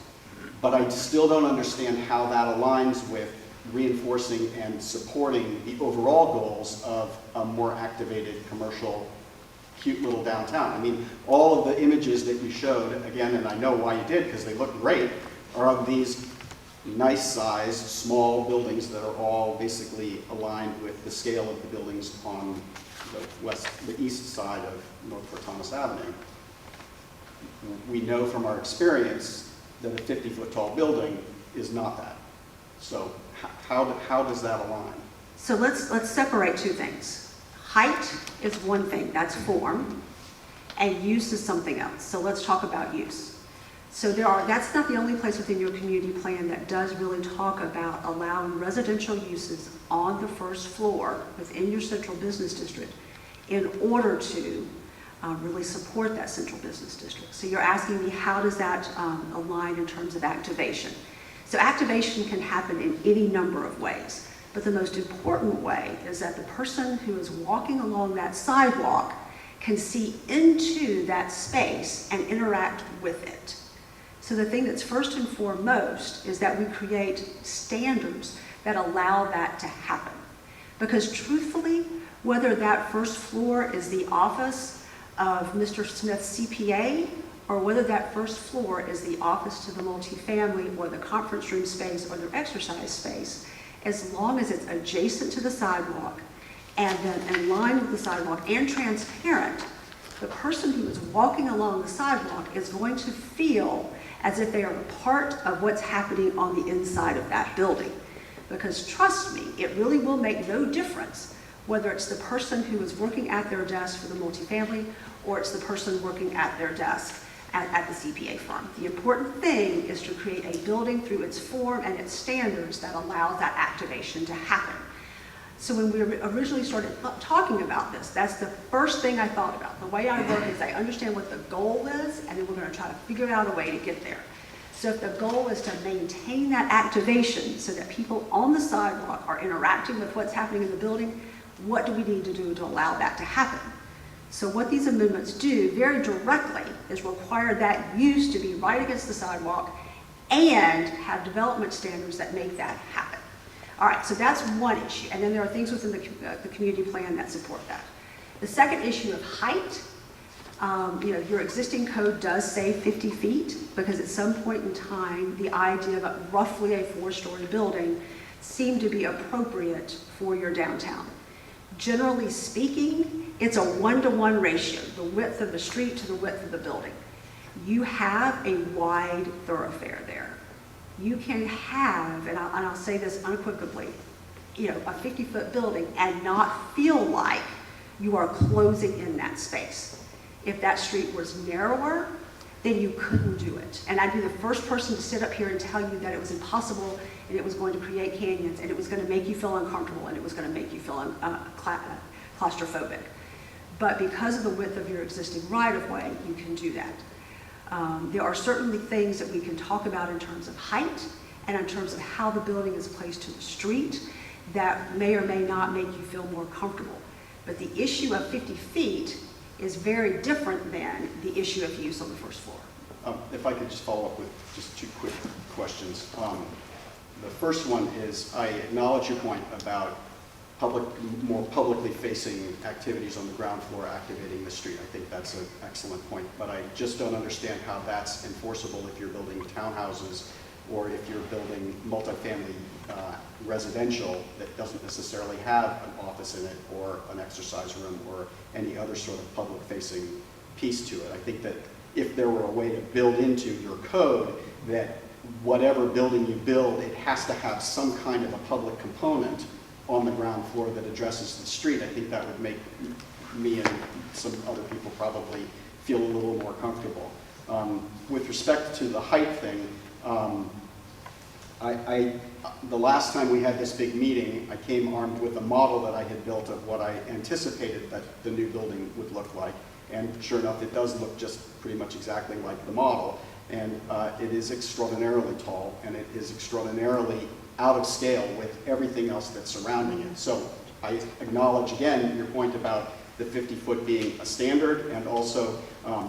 but I still don't understand how that aligns with reinforcing and supporting the overall goals of a more activated commercial, cute little downtown. I mean, all of the images that you showed, again, and I know why you did because they look great, are of these nice-sized, small buildings that are all basically aligned with the scale of the buildings on the east side of North Fort Thomas Avenue. We know from our experience that a 50-foot tall building is not that. So how does that align? So let's separate two things. Height is one thing, that's form, and use is something else. So let's talk about use. So that's not the only place within your community plan that does really talk about allowing residential uses on the first floor within your central business district in order to really support that central business district. So you're asking me, how does that align in terms of activation? So activation can happen in any number of ways, but the most important way is that the person who is walking along that sidewalk can see into that space and interact with it. So the thing that's first and foremost is that we create standards that allow that to happen. Because truthfully, whether that first floor is the office of Mr. Smith's CPA, or whether that first floor is the office to the multifamily or the conference room space or their exercise space, as long as it's adjacent to the sidewalk and then in line with the sidewalk and transparent, the person who is walking along the sidewalk is going to feel as if they are a part of what's happening on the inside of that building. Because trust me, it really will make no difference whether it's the person who is working at their desk for the multifamily or it's the person working at their desk at the CPA firm. The important thing is to create a building through its form and its standards that allows that activation to happen. So when we originally started talking about this, that's the first thing I thought about. The way I work is I understand what the goal is, and then we're going to try to figure out a way to get there. So if the goal is to maintain that activation so that people on the sidewalk are interacting with what's happening in the building, what do we need to do to allow that to happen? So what these amendments do very directly is require that use to be right against the sidewalk and have development standards that make that happen. All right, so that's one issue. And then there are things within the community plan that support that. The second issue of height, your existing code does say 50 feet because at some point in time, the idea of roughly a 4-story building seemed to be appropriate for your downtown. Generally speaking, it's a 1-to-1 ratio, the width of the street to the width of the building. You have a wide thoroughfare there. You can have, and I'll say this unequivocally, a 50-foot building and not feel like you are closing in that space. If that street was narrower, then you couldn't do it. And I'd be the first person to sit up here and tell you that it was impossible and it was going to create canyons and it was going to make you feel uncomfortable and it was going to make you feel claustrophobic. But because of the width of your existing right-of-way, you can do that. There are certainly things that we can talk about in terms of height and in terms of how the building is placed to the street that may or may not make you feel more comfortable. But the issue of 50 feet is very different than the issue of use on the first floor. If I could just follow up with just 2 quick questions. The first one is I acknowledge your point about more publicly facing activities on the ground floor activating the street. I think that's an excellent point, but I just don't understand how that's enforceable if you're building townhouses or if you're building multifamily residential that doesn't necessarily have an office in it or an exercise room or any other sort of public facing piece to it. I think that if there were a way to build into your code that whatever building you build, it has to have some kind of a public component on the ground floor that addresses the street, I think that would make me and some other people probably feel a little more comfortable. With respect to the height thing, the last time we had this big meeting, I came armed with a model that I had built of what I anticipated that the new building would look like. And sure enough, it does look just pretty much exactly like the model. And it is extraordinarily tall, and it is extraordinarily out of scale with everything else that's surrounding it. So I acknowledge again your point about the 50-foot being a standard and also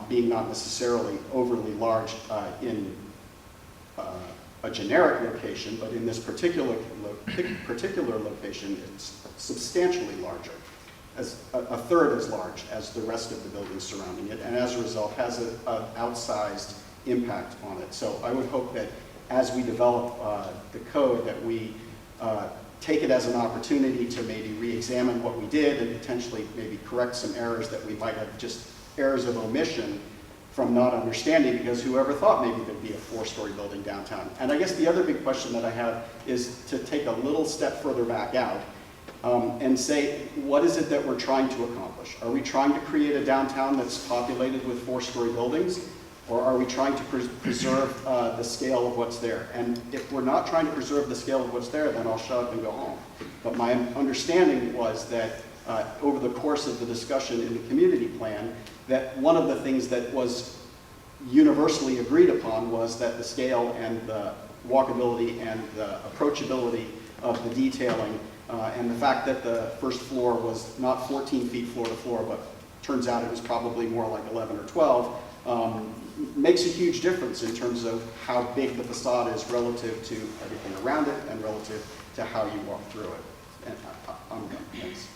being not necessarily overly large in a generic location, but in this particular location, it's substantially larger, as a third as large as the rest of the buildings surrounding it, and as a result has an outsized impact on it. So I would hope that as we develop the code, that we take it as an opportunity to maybe re-examine what we did and potentially maybe correct some errors that we might have, just errors of omission from not understanding, because whoever thought maybe there'd be a 4-story building downtown. And I guess the other big question that I have is to take a little step further back out and say, what is it that we're trying to accomplish? Are we trying to create a downtown that's populated with 4-story buildings? Or are we trying to preserve the scale of what's there? And if we're not trying to preserve the scale of what's there, then I'll shut up and go home. But my understanding was that over the course of the discussion in the community plan, that one of the things that was universally agreed upon was that the scale and the walkability and the approachability of the detailing and the fact that the first floor was not 14 feet floor to floor, but turns out it was probably more like 11 or 12, makes a huge difference in terms of how big the facade is relative to everything around it and relative to how you walk through it. And I'm done. Thanks.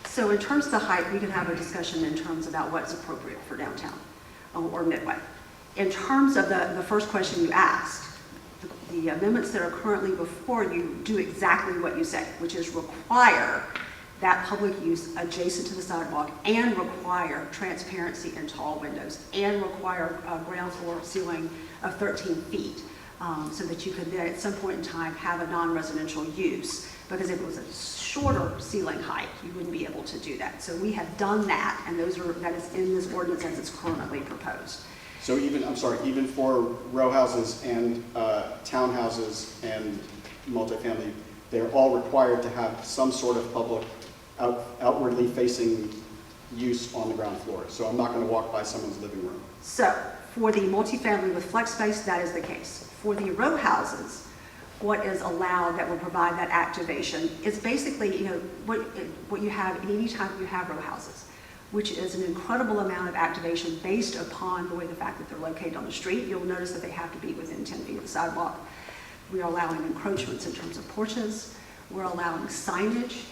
So in terms of the height, we can have a discussion in terms about what's appropriate for downtown or Midway. In terms of the first question you asked, the amendments that are currently before you do exactly what you say, which is require that public use adjacent to the sidewalk and require transparency and tall windows and require a ground floor ceiling of 13 feet so that you could then at some point in time have a non-residential use. Because if it was a shorter ceiling height, you wouldn't be able to do that. So we have done that, and that is in this ordinance as it's currently proposed. So even for row houses and townhouses and multifamily, they're all required to have some sort of public outwardly facing use on the ground floor. So I'm not going to walk by someone's living room. So for the multifamily with flex space, that is the case. For the row houses, what is allowed that will provide that activation is basically, what you have any time you have row houses, which is an incredible amount of activation based upon the fact that they're located on the street. You'll notice that they have to be within 10 feet of the sidewalk. We are allowing encroachments in terms of porches. We're allowing signage,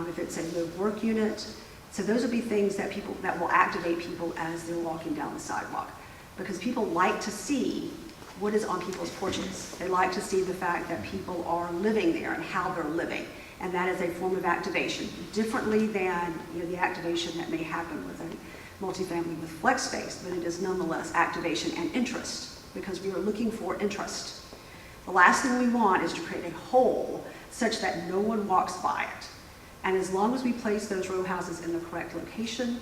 if it's a live work unit. So those will be things that will activate people as they're walking down the sidewalk. Because people like to see what is on people's porches. They like to see the fact that people are living there and how they're living. And that is a form of activation, differently than the activation that may happen with a multifamily with flex space, but it is nonetheless activation and interest, because we are looking for interest. The last thing we want is to create a hole such that no one walks by it. And as long as we place those row houses in the correct location,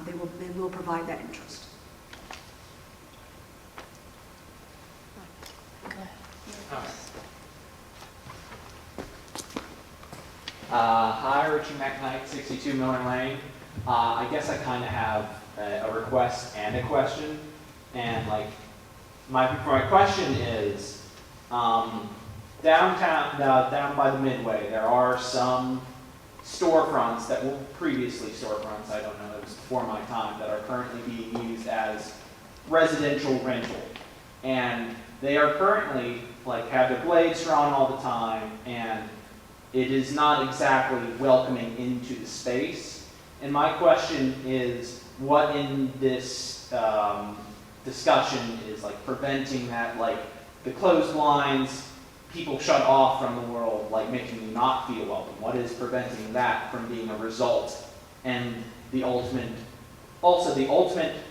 they will provide that interest. Hi, Richie McKnight, 62 Miller Lane. I guess I kind of have a request and a question. And my question is, downtown, down by the Midway, there are some storefronts that were previously storefronts, I don't know, it was before my time, that are currently being used as residential rental. And they are currently, have their blades drawn all the time, and it is not exactly welcoming into the space. And my question is, what in this discussion is preventing that, the closed-blinds, people shut off from the world, making you not feel welcome? What is preventing that from being a result? And the ultimate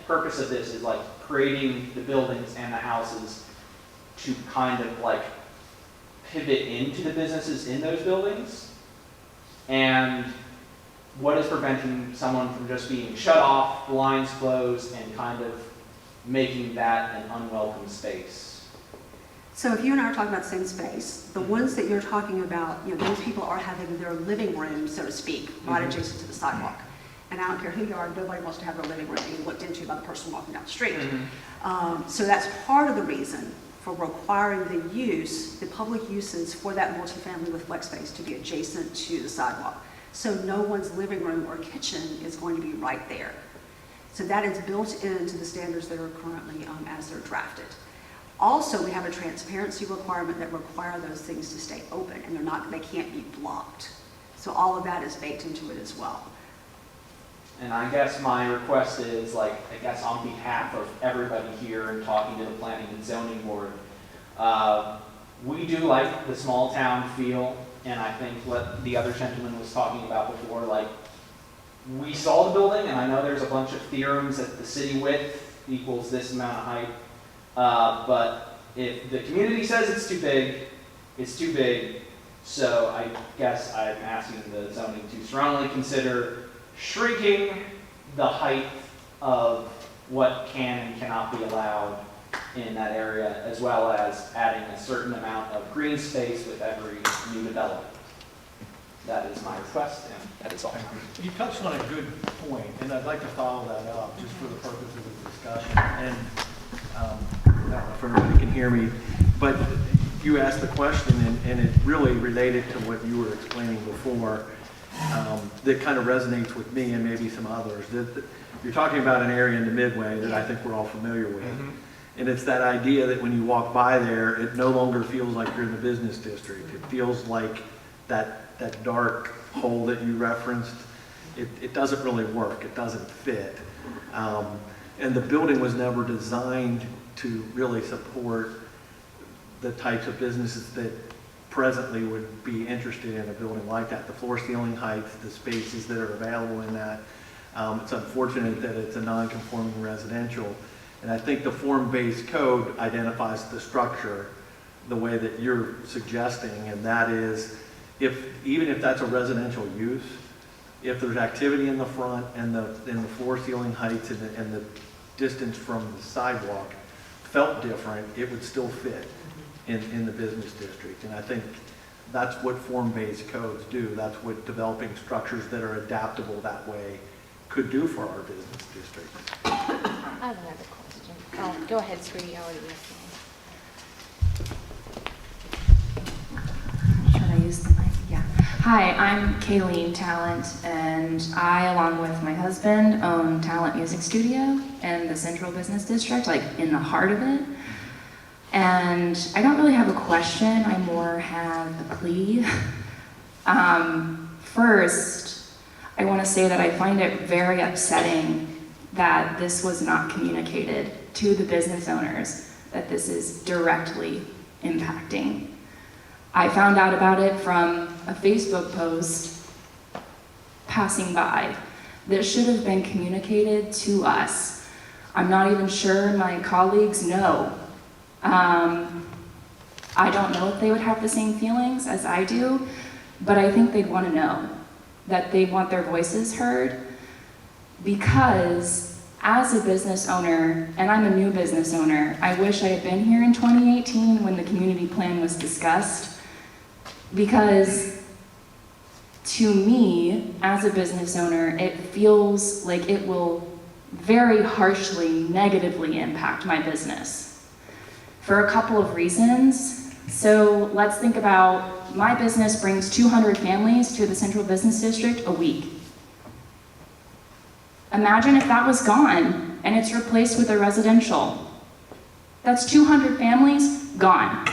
purpose of this is creating the buildings and the houses to kind of pivot into the businesses in those buildings. And what is preventing someone from just being shut off, blinds closed, and kind of making that an unwelcome space? So if you and I are talking about the same space, the ones that you're talking about, those people are having their living room, so to speak, right adjacent to the sidewalk. And I don't care who you are, nobody wants to have their living room being looked into by the person walking down the street. So that's part of the reason for requiring the public uses for that multifamily with flex space to be adjacent to the sidewalk. So no one's living room or kitchen is going to be right there. So that is built into the standards that are currently as they're drafted. Also, we have a transparency requirement that require those things to stay open, and they can't be blocked. So all of that is baked into it as well. And I guess my request is, I guess on behalf of everybody here and talking to the Planning and Zoning Board, we do like the small town feel, and I think what the other gentleman was talking about before, we saw the building, and I know there's a bunch of theorems that the city width equals this amount of height, but if the community says it's too big, it's too big. So I guess I'm asking the zoning to strongly consider shrinking the height of what can and cannot be allowed in that area, as well as adding a certain amount of green space with every new development. That is my request, and that is all. You touched on a good point, and I'd like to follow that up just for the purposes of the discussion. And I don't know if everybody can hear me, but you asked the question, and it really related to what you were explaining before. That kind of resonates with me and maybe some others. You're talking about an area in the Midway that I think we're all familiar with. And it's that idea that when you walk by there, it no longer feels like you're in the business district. It feels like that dark hole that you referenced. It doesn't really work. It doesn't fit. And the building was never designed to really support the types of businesses that presently would be interested in a building like that. The floor ceiling heights, the spaces that are available in that. It's unfortunate that it's a non-conforming residential. And I think the form-based code identifies the structure the way that you're suggesting, and that is, even if that's a residential use, if there's activity in the front and the floor ceiling heights and the distance from the sidewalk felt different, it would still fit in the business district. And I think that's what form-based codes do. That's what developing structures that are adaptable that way could do for our business district. I have another question. Oh, go ahead, sweetie, I already asked mine. Should I use the mic? Yeah. Hi, I'm Kayleen Talent, and I, along with my husband, own Talent Music Studio in the Central Business District, like in the heart of it. And I don't really have a question, I more have a plea. First, I want to say that I find it very upsetting that this was not communicated to the business owners, that this is directly impacting. I found out about it from a Facebook post passing by that should have been communicated to us. I'm not even sure my colleagues know. I don't know if they would have the same feelings as I do, but I think they'd want to know that they want their voices heard, because as a business owner, and I'm a new business owner, I wish I had been here in 2018 when the community plan was discussed, because to me, as a business owner, it feels like it will very harshly, negatively impact my business for a couple of reasons. So let's think about, my business brings 200 families to the Central Business District a week. Imagine if that was gone and it's replaced with a residential. That's 200 families gone.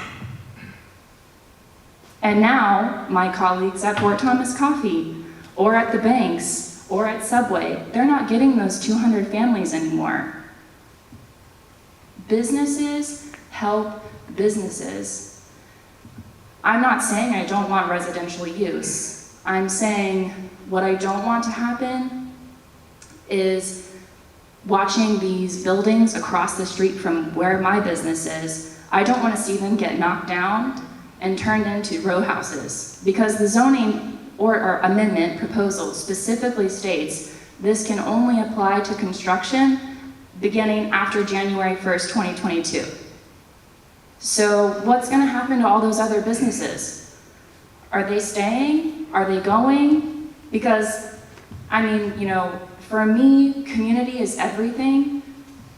And now my colleagues at Fort Thomas Coffee or at the banks or at Subway, they're not getting those 200 families anymore. Businesses help businesses. I'm not saying I don't want residential use. I'm saying what I don't want to happen is watching these buildings across the street from where my business is. I don't want to see them get knocked down and turned into row houses, because the zoning or amendment proposal specifically states this can only apply to construction beginning after January 1st, 2022. So what's going to happen to all those other businesses? Are they staying? Are they going? Because, I mean, you know, for me, community is everything,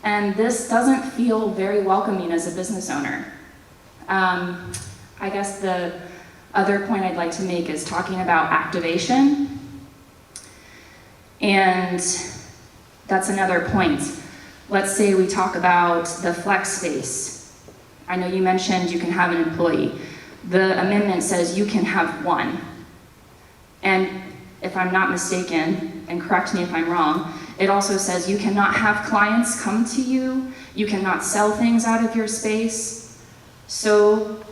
and this doesn't feel very welcoming as a business owner. I guess the other point I'd like to make is talking about activation, and that's another point. Let's say we talk about the flex space. I know you mentioned you can have an employee. The amendment says you can have one. And if I'm not mistaken, and correct me if I'm wrong, it also says you cannot have clients come to you, you cannot sell things out of your space. So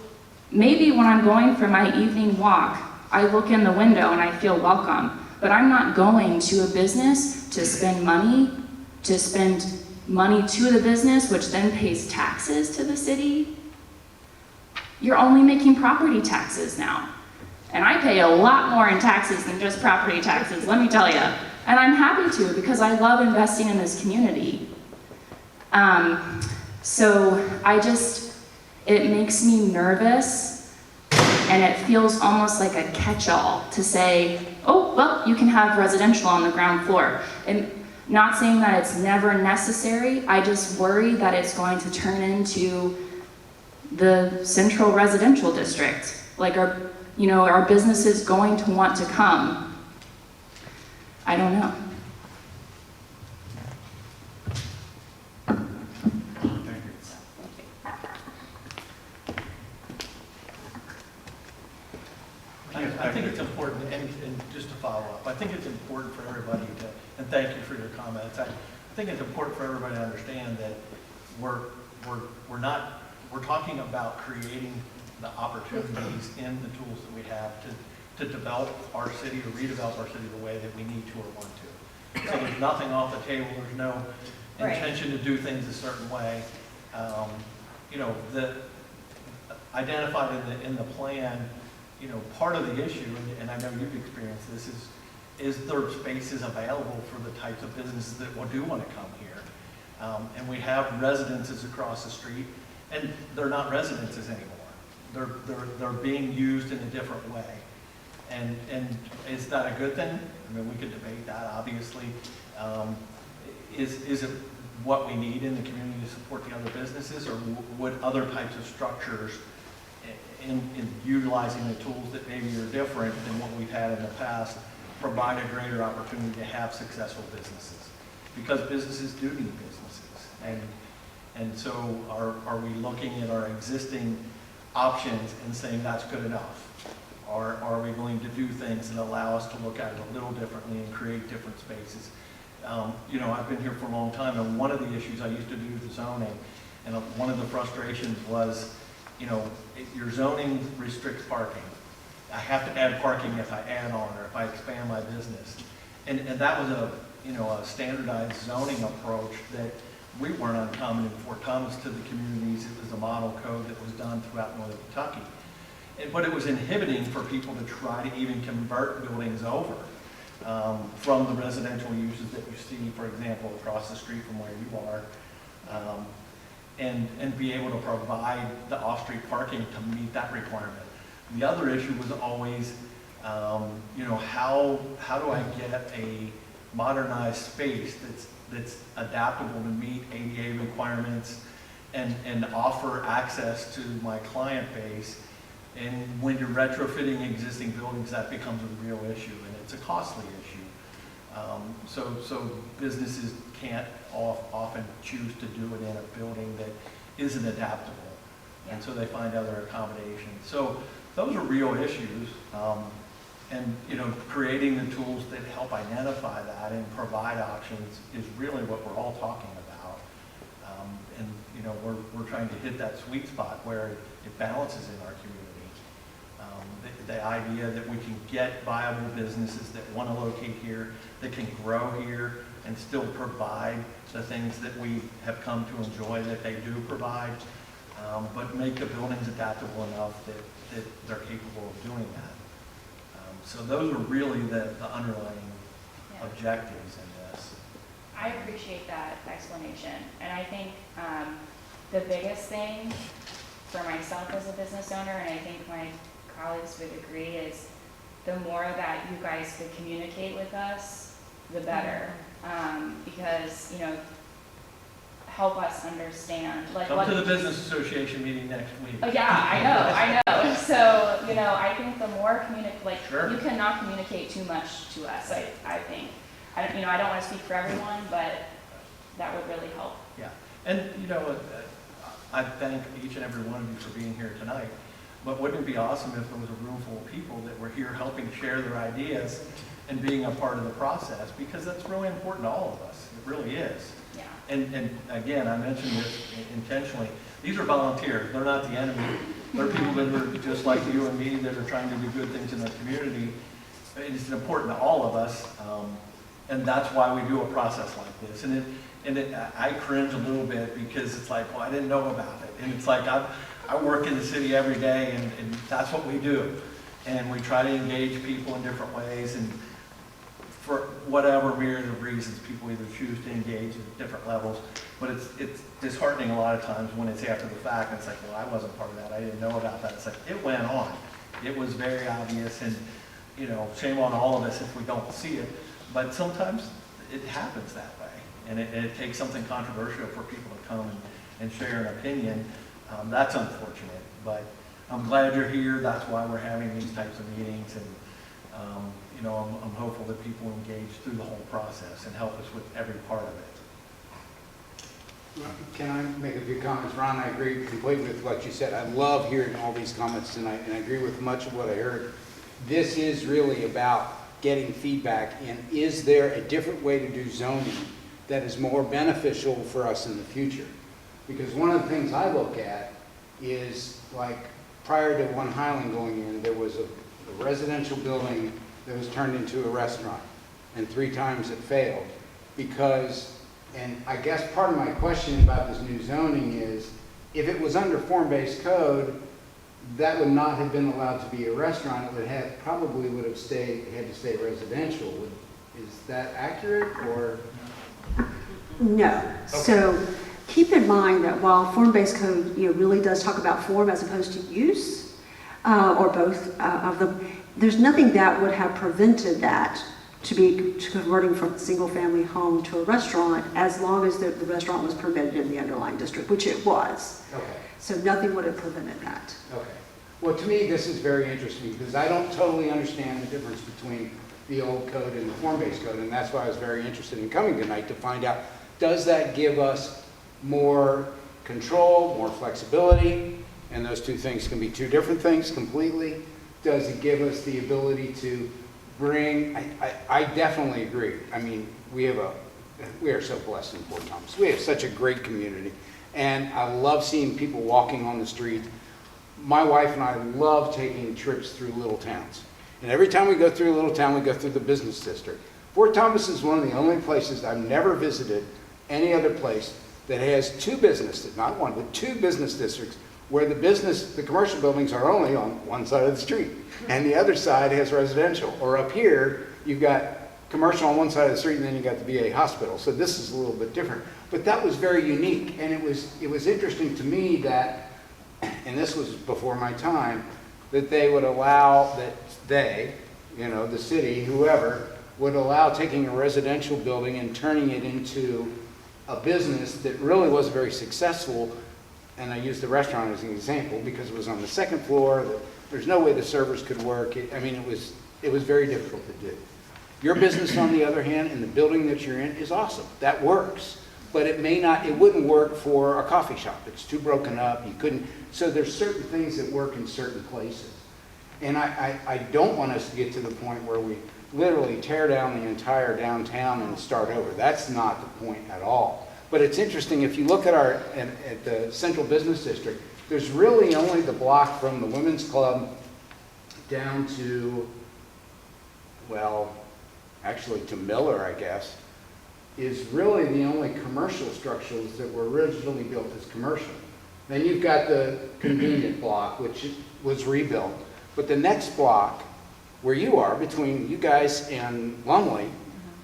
maybe when I'm going for my evening walk, I look in the window and I feel welcome, but I'm not going to a business to spend money to the business, which then pays taxes to the city. You're only making property taxes now. And I pay a lot more in taxes than just property taxes, let me tell you. And I'm happy to, because I love investing in this community. So it makes me nervous, and it feels almost like a catch-all to say, oh, well, you can have residential on the ground floor. And not saying that it's never necessary, I just worry that it's going to turn into the central residential district. Like, are businesses going to want to come? I don't know. I think it's important, and just to follow up, I think it's important for everybody to, and thank you for your comments. I think it's important for everybody to understand that we're talking about creating the opportunities in the tools that we have to develop our city or redevelop our city the way that we need to or want to. So there's nothing off the table, there's no Right. intention to do things a certain way. You know, the identified in the plan, you know, part of the issue, and I know you've experienced this, is there spaces available for the types of businesses that do want to come here. And we have residences across the street, and they're not residences anymore. They're being used in a different way. And is that a good thing? I mean, we could debate that, obviously. Is it what we need in the community to support the other businesses, or would other types of structures in utilizing the tools that maybe are different than what we've had in the past provide a greater opportunity to have successful businesses? Because businesses do need businesses. And so are we looking at our existing options and saying that's good enough? Or are we going to do things that allow us to look at it a little differently and create different spaces? You know, I've been here for a long time, and one of the issues I used to do with zoning, and one of the frustrations was, you know, your zoning restricts parking. I have to add parking if I add on or if I expand my business. And that was a standardized zoning approach that we weren't uncommon in Fort Thomas to the communities. It was a model code that was done throughout Northern Kentucky. But it was inhibiting for people to try to even convert buildings over from the residential uses that you see, for example, across the street from where you are, and be able to provide the off-street parking to meet that requirement. The other issue was always, you know, how do I get a modernized space that's adaptable to meet ADA requirements and offer access to my client base? And when you're retrofitting existing buildings, that becomes a real issue, and it's a costly issue. So businesses can't often choose to do it in a building that isn't adaptable, and so they find other accommodations. So those are real issues, and you know, creating the tools that help identify that and provide options is really what we're all talking about. And you know, we're trying to hit that sweet spot where it balances in our community. The idea that we can get viable businesses that want to locate here, that can grow here, and still provide the things that we have come to enjoy that they do provide, but make the buildings adaptable enough that they're capable of doing that. So those are really the underlying objectives in this. I appreciate that explanation, and I think the biggest thing for myself as a business owner, and I think my colleagues would agree, is the more that you guys could communicate with us, the better. Because, you know, help us understand. Like, Come to the Business Association meeting next week. Oh, yeah, I know. So, you know, I think the more Sure. you cannot communicate too much to us, I think. I don't want to speak for everyone, but that would really help. Yeah, and you know, I thank each and every one of you for being here tonight. But wouldn't it be awesome if there was a room full of people that were here helping share their ideas and being a part of the process? Because that's really important to all of us. It really is. Yeah. And again, I mentioned this intentionally. These are volunteers. They're not the enemy. They're people that are just like you and me that are trying to do good things in their community. It's important to all of us. And that's why we do a process like this. I cringe a little bit because it's like, well, I didn't know about it. And it's like, I work in the city every day, and that's what we do. And we try to engage people in different ways, and for whatever myriad of reasons, people either choose to engage at different levels. But it's disheartening a lot of times when it's after the fact, and it's like, well, I wasn't part of that, I didn't know about that. It's like, it went on. It was very obvious, and you know, shame on all of us if we don't see it. But sometimes it happens that way, and it takes something controversial for people to come and share an opinion. That's unfortunate, but I'm glad you're here. That's why we're having these types of meetings, and you know, I'm hopeful that people engage through the whole process and help us with every part of it. Can I make a few comments? Ron, I agree completely with what you said. I love hearing all these comments tonight, and I agree with much of what I heard. This is really about getting feedback, and is there a different way to do zoning that is more beneficial for us in the future? Because one of the things I look at is, like, prior to One Highland going in, there was a residential building that was turned into a restaurant, and 3 times it failed. Because, and I guess part of my question about this new zoning is, if it was under form-based code, that would not have been allowed to be a restaurant. It would have, probably would have had to stay residential. Is that accurate, or? No. So keep in mind that while form-based code, really does talk about form as opposed to use, or both of them, there's nothing that would have prevented that to converting from a single-family home to a restaurant, as long as the restaurant was permitted in the underlying district, which it was. Okay. So nothing would have prevented that. Okay. Well, to me, this is very interesting, because I don't totally understand the difference between the old code and the form-based code, and that's why I was very interested in coming tonight, to find out, does that give us more control, more flexibility? And those two things can be two different things completely. Does it give us the ability to bring, I definitely agree. I mean, we are so blessed in Fort Thomas. We have such a great community, and I love seeing people walking on the street. My wife and I love taking trips through little towns. And every time we go through a little town, we go through the business district. Fort Thomas is one of the only places I've never visited any other place that has 2 businesses, not one, but 2 business districts, where the commercial buildings are only on one side of the street, and the other side has residential. Or up here, you've got commercial on one side of the street, and then you got the VA hospital. So this is a little bit different. But that was very unique, and it was interesting to me that, and this was before my time, that they would allow, the city, whoever, would allow taking a residential building and turning it into a business that really was very successful. And I use the restaurant as an example because it was on the 2nd floor. There's no way the servers could work. It was very difficult to do. Your business, on the other hand, in the building that you're in, is awesome. That works. But it wouldn't work for a coffee shop. It's too broken up. You couldn't. So there's certain things that work in certain places. And I don't want us to get to the point where we literally tear down the entire downtown and start over. That's not the point at all. But it's interesting, if you look at the Central Business District, there's really only the block from the Women's Club down to, well, actually to Miller, I guess, is really the only commercial structures that were originally built as commercial. Then you've got the convenient block, which was rebuilt. But the next block, where you are, between you guys and Lumley,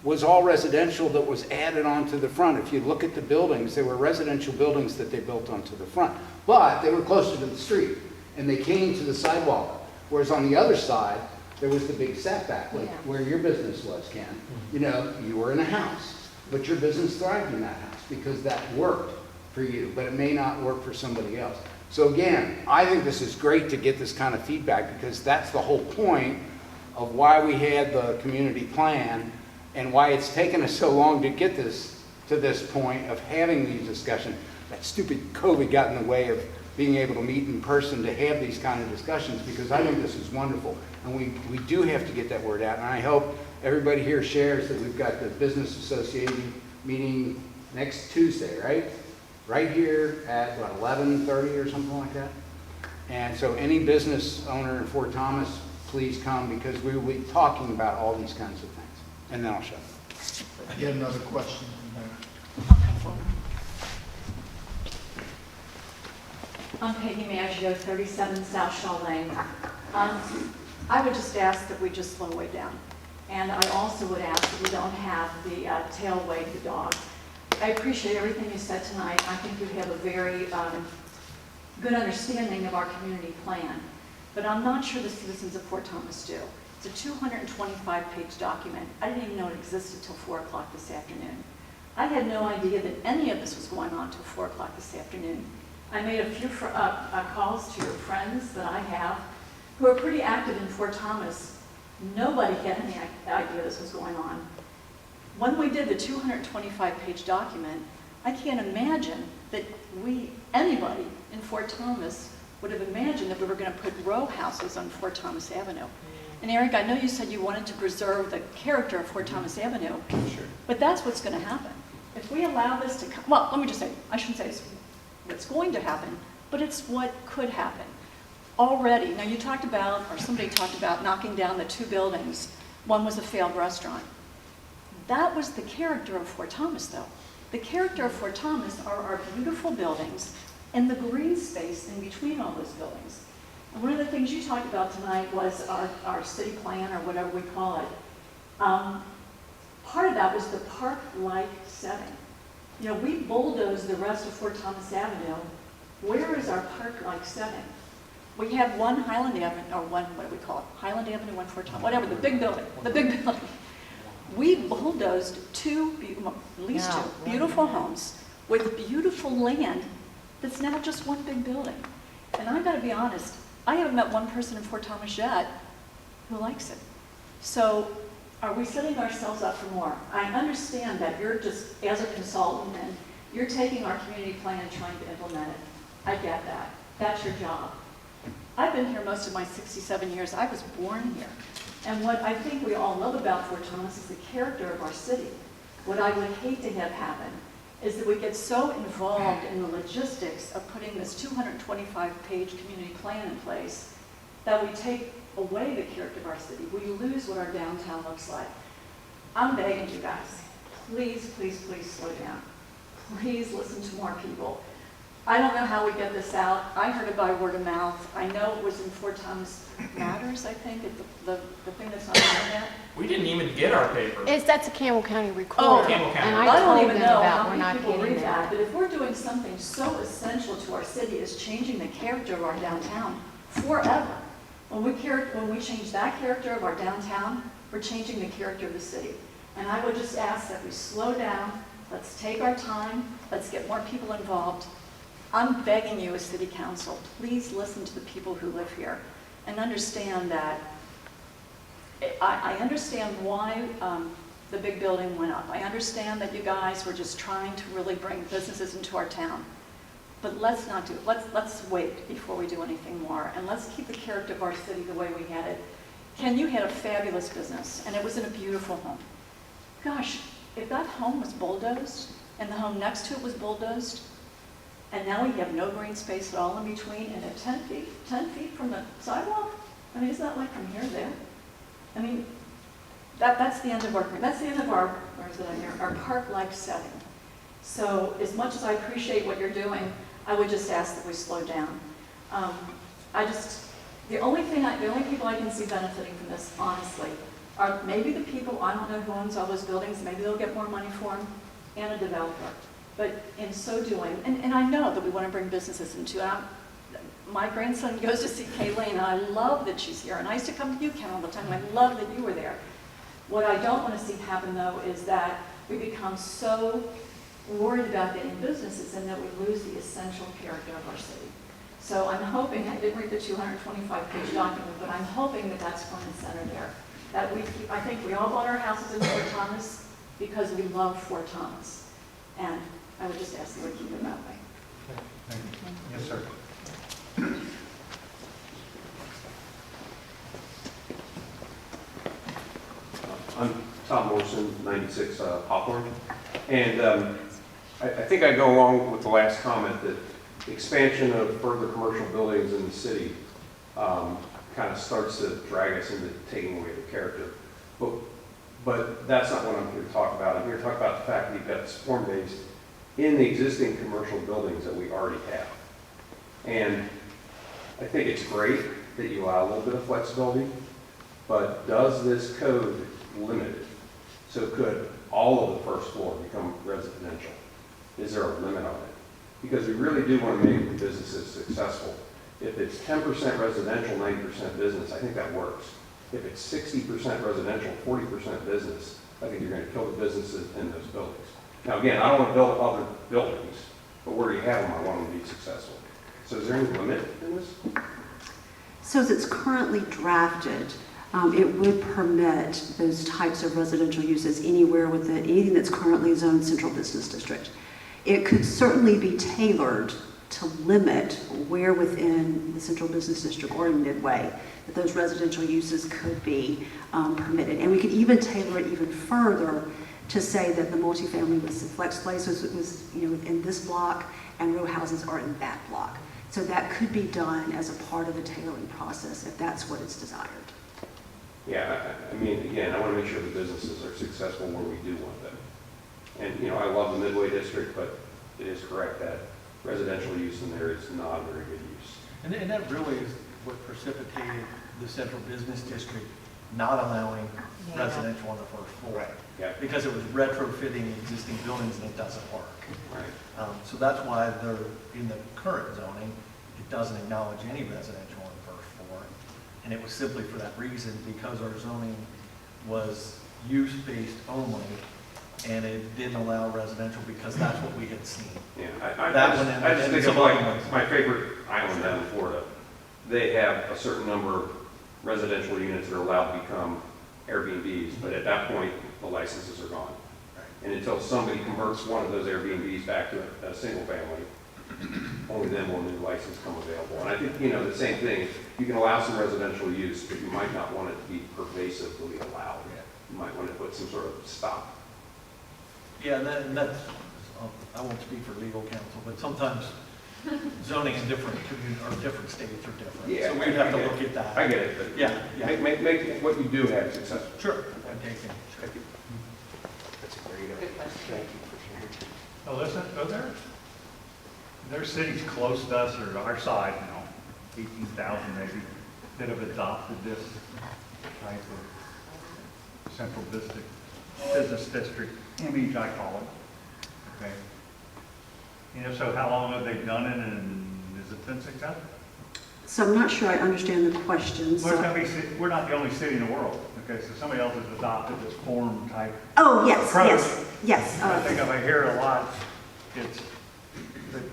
was all residential that was added onto the front. If you look at the buildings, they were residential buildings that they built onto the front. But they were closer to the street, and they came to the sidewalk. Whereas on the other side, there was the big setback, like where your business was, Ken. You were in a house, but your business thrived in that house because that worked for you, but it may not work for somebody else. So again, I think this is great to get this kind of feedback, because that's the whole point of why we had the community plan and why it's taken us so long to get to this point of having these discussions. That stupid COVID got in the way of being able to meet in person to have these kind of discussions, because I think this is wonderful. And we do have to get that word out. And I hope everybody here shares that we've got the Business Association meeting next Tuesday, right? Right here at, 11:30 or something like that? And so any business owner in Fort Thomas, please come, because we will be talking about all these kinds of things. And then I'll shut up. I get another question. I'm Peggy Maggio, 37 South Shaw Lane. I would just ask that we just slow way down. And I also would ask that we don't have the tail wag the dog. I appreciate everything you said tonight. I think you have a very good understanding of our community plan. But I'm not sure the citizens of Fort Thomas do. It's a 225-page document. I didn't even know it existed till 4 o'clock this afternoon. I had no idea that any of this was going on till 4 o'clock this afternoon. I made a few calls to your friends that I have who are pretty active in Fort Thomas. Nobody had any idea this was going on. When we did the 225-page document, I can't imagine that anybody in Fort Thomas would have imagined that we were going to put row houses on Fort Thomas Avenue. And Eric, I know you said you wanted to preserve the character of Fort Thomas Avenue, Sure. but that's what's going to happen. If we allow this to come, well, let me just say, I shouldn't say it's what's going to happen, but it's what could happen. already, now you talked about, or somebody talked about knocking down the 2 buildings. One was a failed restaurant. That was the character of Fort Thomas, though. The character of Fort Thomas are our beautiful buildings and the green space in between all those buildings. And one of the things you talked about tonight was our city plan, or whatever we call it. Part of that was the park-like setting. You know, we bulldozed the rest of Fort Thomas Avenue. Where is our park-like setting? We have one Highland Avenue, or one, what do we call it? Highland Avenue, one Fort Thomas, whatever, the big building, the big building. We bulldozed at least two beautiful homes with beautiful land that's now just one big building. And I've got to be honest, I haven't met one person in Fort Thomas yet who likes it. So are we setting ourselves up for more? I understand that you're just, as a consultant, and you're taking our community plan and trying to implement it. I get that. That's your job. I've been here most of my 67 years. I was born here. And what I think we all love about Fort Thomas is the character of our city. What I would hate to have happen is that we get so involved in the logistics of putting this 225-page community plan in place that we take away the character of our city. We lose what our downtown looks like. I'm begging you guys, please, please, please slow down. Please listen to more people. I don't know how we get this out. I heard it by word of mouth. I know it was in Fort Thomas Matters, I think, the thing that's on the internet. We didn't even get our paper. That's a Campbell County Recorder. Campbell County. And I I don't told even them know about how we're many not people getting read that, that. but if we're doing something so essential to our city as changing the character of our downtown forever, when we change that character of our downtown, we're changing the character of the city. And I would just ask that we slow down, let's take our time, let's get more people involved. I'm begging you as city council, please listen to the people who live here and understand that I understand why the big building went up. I understand that you guys were just trying to really bring businesses into our town. But let's not do it. Let's wait before we do anything more. And let's keep the character of our city the way we had it. Ken, you had a fabulous business, and it was in a beautiful home. Gosh, if that home was bulldozed, and the home next to it was bulldozed, and now we have no green space at all in between, and at 10 feet from the sidewalk? I mean, isn't that like from here to there? I mean, that's the end of our where is it on here? Our park-like setting. So as much as I appreciate what you're doing, I would just ask that we slow down. The only people I can see benefiting from this, honestly, are maybe the people, I don't know who owns all those buildings, maybe they'll get more money for them, and a developer. But in so doing, and I know that we want to bring businesses into it. My grandson goes to see Kayleen, and I love that she's here. And I used to come to you, Ken, all the time. I love that you were there. What I don't want to see happen, though, is that we become so worried about getting businesses and that we lose the essential character of our city. So I'm hoping, I didn't read the 225-page document, but I'm hoping that that's front and center there. That I think we all bought our houses in Fort Thomas because we love Fort Thomas. And I would just ask that we keep it that way. Thank you. Yes, sir. I'm Tom Morrison, 96 Hawthorne. And I think I go along with the last comment that expansion of further commercial buildings in the city kind of starts to drag us into taking away the character. But that's not what I'm here to talk about. I'm here to talk about the fact that you've got form-based in the existing commercial buildings that we already have. And I think it's great that you allow a little bit of flexibility, but does this code limit it? So could all of the first floor become residential? Is there a limit on it? Because we really do want to make the businesses successful. If it's 10% residential, 90% business, I think that works. If it's 60% residential, 40% business, I think you're going to kill the businesses in those buildings. Now again, I don't want to build other buildings, but where you have them, I want them to be successful. So is there any limit in this? So as it's currently drafted, it would permit those types of residential uses anywhere within anything that's currently zoned Central Business District. It could certainly be tailored to limit where within the Central Business District or in Midway that those residential uses could be permitted. And we could even tailor it even further to say that the multifamily was flex place was in this block and row houses are in that block. So that could be done as a part of the tailoring process if that's what is desired. Yeah, I mean, again, I want to make sure the businesses are successful where we do want them. And, you know, I love the Midway District, but it is correct that residential use in there is not a very good use. And that really is what precipitated the Central Business District not allowing residential on the first floor. Yeah. Because it was retrofitting existing buildings and it doesn't work. Right. So that's why they're, in the current zoning, it doesn't acknowledge any residential on the first floor. And it was simply for that reason, because our zoning was use-based only, and it didn't allow residential because that's what we had seen. Yeah, I I just think of like my favorite island down in Florida. They have a certain number of residential units that are allowed to become Airbnbs, but at that point, the licenses are gone. And until somebody converts one of those Airbnbs back to a single family, only then will a new license come available. And I think, you know, the same thing, you can allow some residential use, but you might not want it to be pervasively allowed. You might want to put some sort of stop. Yeah, and that's, I won't speak for legal counsel, but sometimes zoning in different communities or different states are different. Yeah, So we'd have to look at that. I get it, but Yeah, yeah. make what you do have successful. Sure. I'm taking. Thank you. That's a great idea. Thank you for sharing. Oh, listen, there's cities close to us or our side, 18,000 maybe, that have adopted this type of central business district image, I call it. Okay. You know, so how long have they done it, and is it been successful? So I'm not sure I understand the question. So- We're not the only city in the world. Okay, so somebody else has adopted this form type. Oh, yes, approach. yes. I think I hear it a lot. It's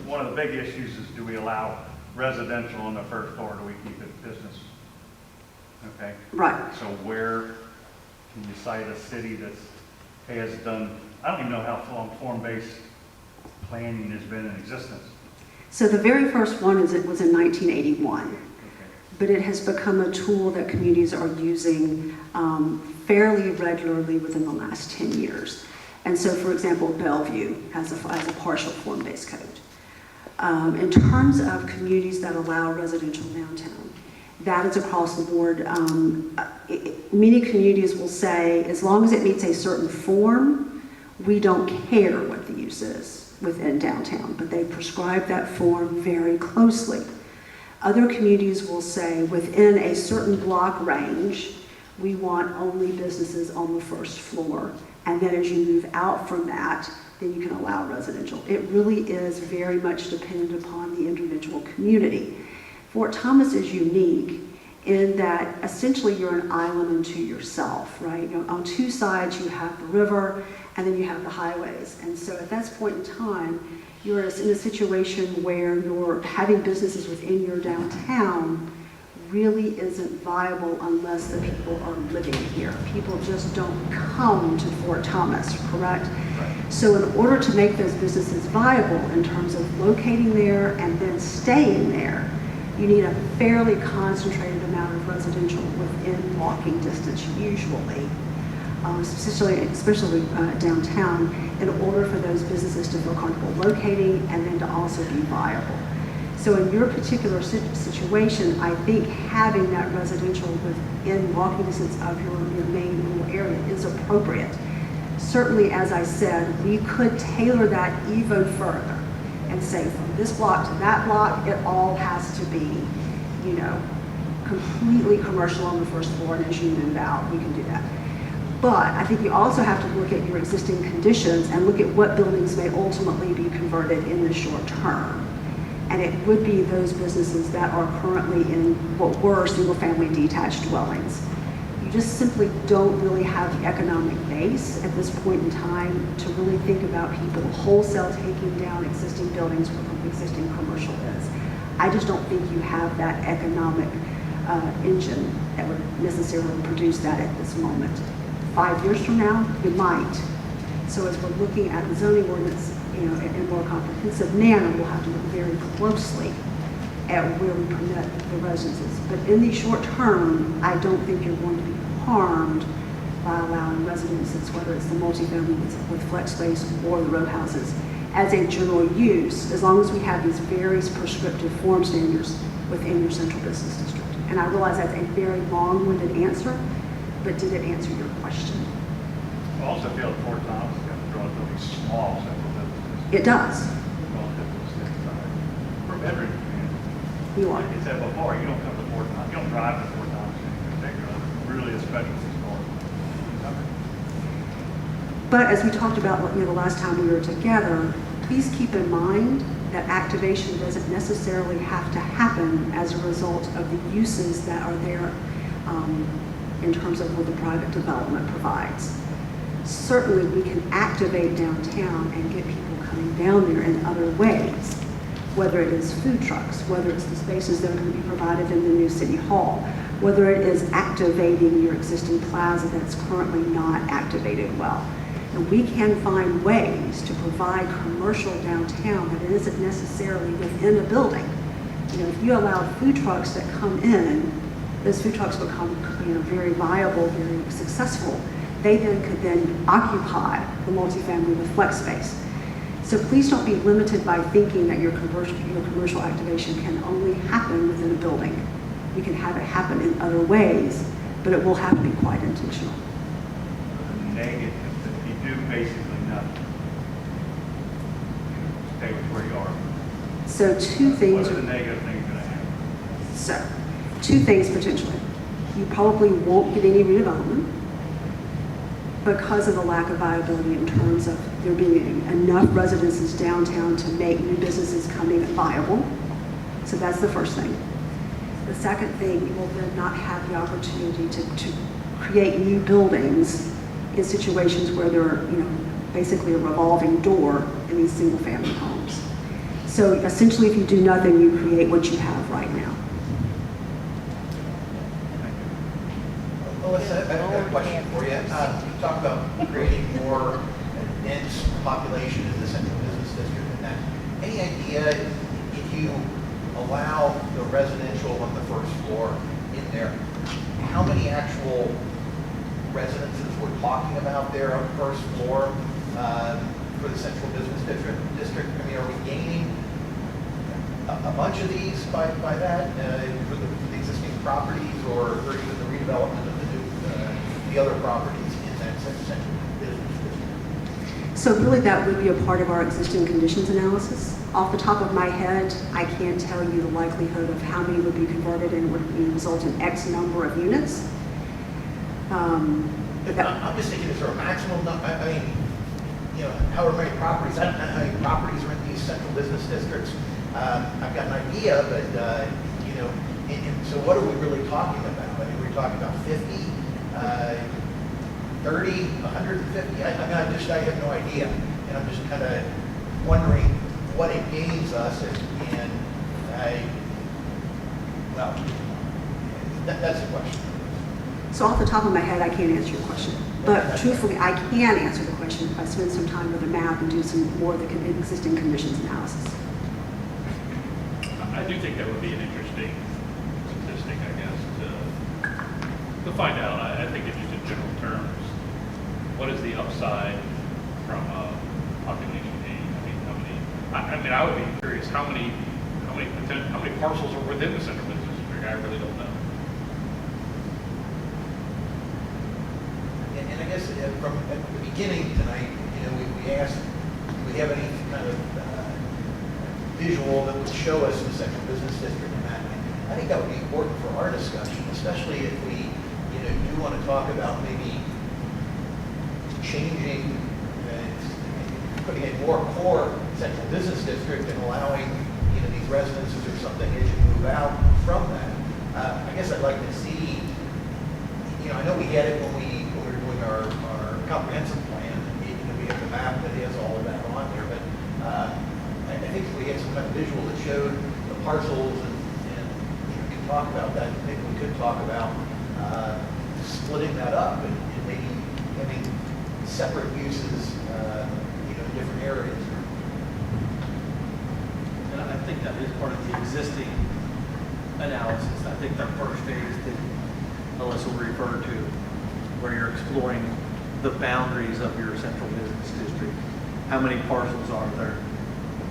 one of the big issues is, do we allow residential on the first floor, or do we keep it business? Okay. Right. So where can you cite a city that has done? I don't even know how long form-based planning has been in existence. So the very first one was in 1981. Okay. But it has become a tool that communities are using fairly regularly within the last 10 years. And so, for example, Bellevue has a partial form-based code. In terms of communities that allow residential downtown, that is across the board. Many communities will say, as long as it meets a certain form, we don't care what the use is within downtown, but they prescribe that form very closely. Other communities will say within a certain block range, we want only businesses on the first floor. And then as you move out from that, then you can allow residential. It really is very much dependent upon the individual community. Fort Thomas is unique in that essentially you're an island unto yourself, right? You know, on two sides you have the river and then you have the highways. And so at that point in time, you're in a situation where you're having businesses within your downtown really isn't viable unless the people are living here. People just don't come to Fort Thomas, correct? Right. So in order to make those businesses viable in terms of locating there and then staying there, you need a fairly concentrated amount of residential within walking distance usually, especially downtown, in order for those businesses to feel comfortable locating and then to also be viable. So in your particular situation, I think having that residential within walking distance of your main rural area is appropriate. Certainly, as I said, we could tailor that even further and say from this block to that block, it all has to be, you know, completely commercial on the first floor, and as you move out, we can do that. But I think you also have to look at your existing conditions and look at what buildings may ultimately be converted in the short term. And it would be those businesses that are currently in what were single-family detached dwellings. You just simply don't really have the economic base at this point in time to really think about people wholesale taking down existing buildings where existing commercial is. I just don't think you have that economic engine that would necessarily produce that at this moment. 5 years from now, you might. So as we're looking at the zoning ordinance, you know, in a more comprehensive manner, we'll have to look very closely at where we permit the residences. But in the short term, I don't think you're going to be harmed by allowing residences, whether it's the multifamily with flex space or the row houses. as a general use, as long as we have these very prescriptive form standards within your central business district. And I realize that's a very long-winded answer, but did it answer your question? I also feel that Fort Thomas is going to draw a really small central business. It does. Relative to the state side. For every community. You are. Like you said before, you don't come to Fort Thomas, you don't drive to Fort Thomas in particular. It's really a specialty store. But as we talked about, the last time we were together, please keep in mind that activation doesn't necessarily have to happen as a result of the uses that are there in terms of what the private development provides. Certainly, we can activate downtown and get people coming down there in other ways, whether it is food trucks, whether it's the spaces that are going to be provided in the new city hall, whether it is activating your existing plaza that's currently not activated well. And we can find ways to provide commercial downtown that isn't necessarily within a building. If you allow food trucks that come in, those food trucks become very viable, very successful. They then could then occupy the multifamily with flex space. So please don't be limited by thinking that your commercial activation can only happen within a building. You can have it happen in other ways, but it will have to be quite intentional. Negative. Do basically nothing. Stay with where you are. So two things. What are the negative things going to happen? So, two things potentially. You probably won't get any redevelopment because of the lack of viability in terms of there being enough residences downtown to make new businesses coming viable. So that's the first thing. The second thing, you will then not have the opportunity to create new buildings in situations where there are, basically a revolving door in these single-family homes. So essentially, if you do nothing, you create what you have right now. Melissa, I've got a question for you. You talk about creating more dense population in the central business district and that. Any idea if you allow the residential on the first floor in there, how many actual residences we're talking about there on the first floor for the central business district? I mean, are we gaining a bunch of these by that for the existing properties, or even the redevelopment of the other properties in that central business district? So really that would be a part of our existing conditions analysis. Off the top of my head, I can't tell you the likelihood of how many would be converted and would result in X number of units. I'm just thinking, is there a maximum number? I mean, however many properties, I don't know how many properties are in these central business districts. I've got an idea, but, so what are we really talking about? I mean, we're talking about 50, 30, 150? I have no idea. And I'm just kind of wondering what it gains us, that's the question. So off the top of my head, I can't answer your question. But truthfully, I can answer the question if I spend some time with a map and do some more of the existing conditions analysis. I do think that would be an interesting statistic, I guess, to find out. I think it's just in general terms, what is the upside from population gain? I would be curious how many parcels are within the central business district. I really don't know. And I guess from at the beginning tonight, we asked, do we have any kind of visual that would show us the central business district and that? I think that would be important for our discussion, especially if we, do want to talk about maybe changing, putting a more core central business district and allowing, these residences or something as you move out from that. I guess I'd like to see, I know we had it when we were doing our comprehensive plan. We have the map that has all of that on there, but I think if we had some kind of visual that showed the parcels and we could talk about that, maybe we could talk about splitting that up and maybe having separate uses, in different areas. And I think that is part of the existing analysis. I think that first phase that Alyssa referred to, where you're exploring the boundaries of your central business district, how many parcels are there?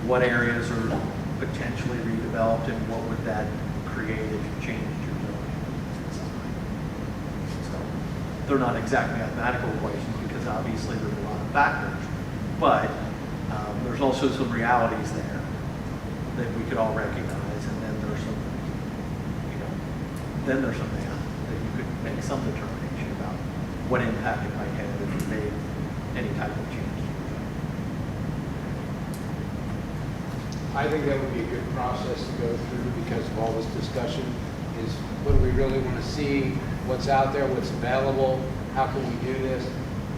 What areas are potentially redeveloped, and what would that create if you changed your zoning? So, they're not exactly mathematical equations, because obviously there's a lot of factors, but there's also some realities there that we could all recognize, and then there's some, then there's some math that you could make some determination about what impact it might have if you made any type of change. I think that would be a good process to go through because of all this discussion is what do we really want to see, what's out there, what's available, how can we do this?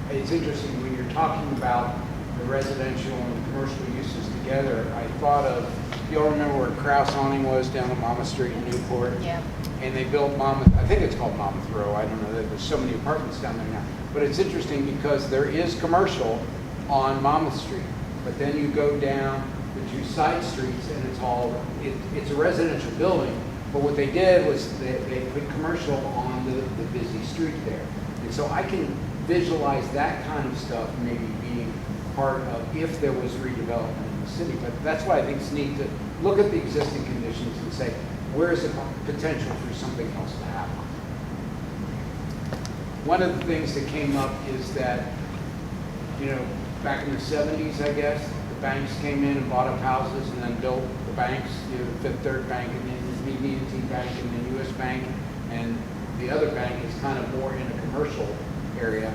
It's interesting when you're talking about the residential and commercial uses together, I thought of, you all remember where Kraus Awning was down on Monmouth Street in Newport? Yeah. And they built Monmouth, I think it's called Monmouth Row, I don't know, there's so many apartments down there now. But it's interesting because there is commercial on Monmouth Street, but then you go down the two side streets and it's all, it's a residential building, but what they did was they put commercial on the busy street there. And so I can visualize that kind of stuff maybe being part of if there was redevelopment in the city. But that's why I think it's neat to look at the existing conditions and say, where is the potential for something else to happen? One of the things that came up is that, back in the 70s, I guess, the banks came in and bought up houses and then built the banks, the Fifth Third Bank and then the BB&T Bank and the US Bank, and the other bank is kind of more in a commercial area.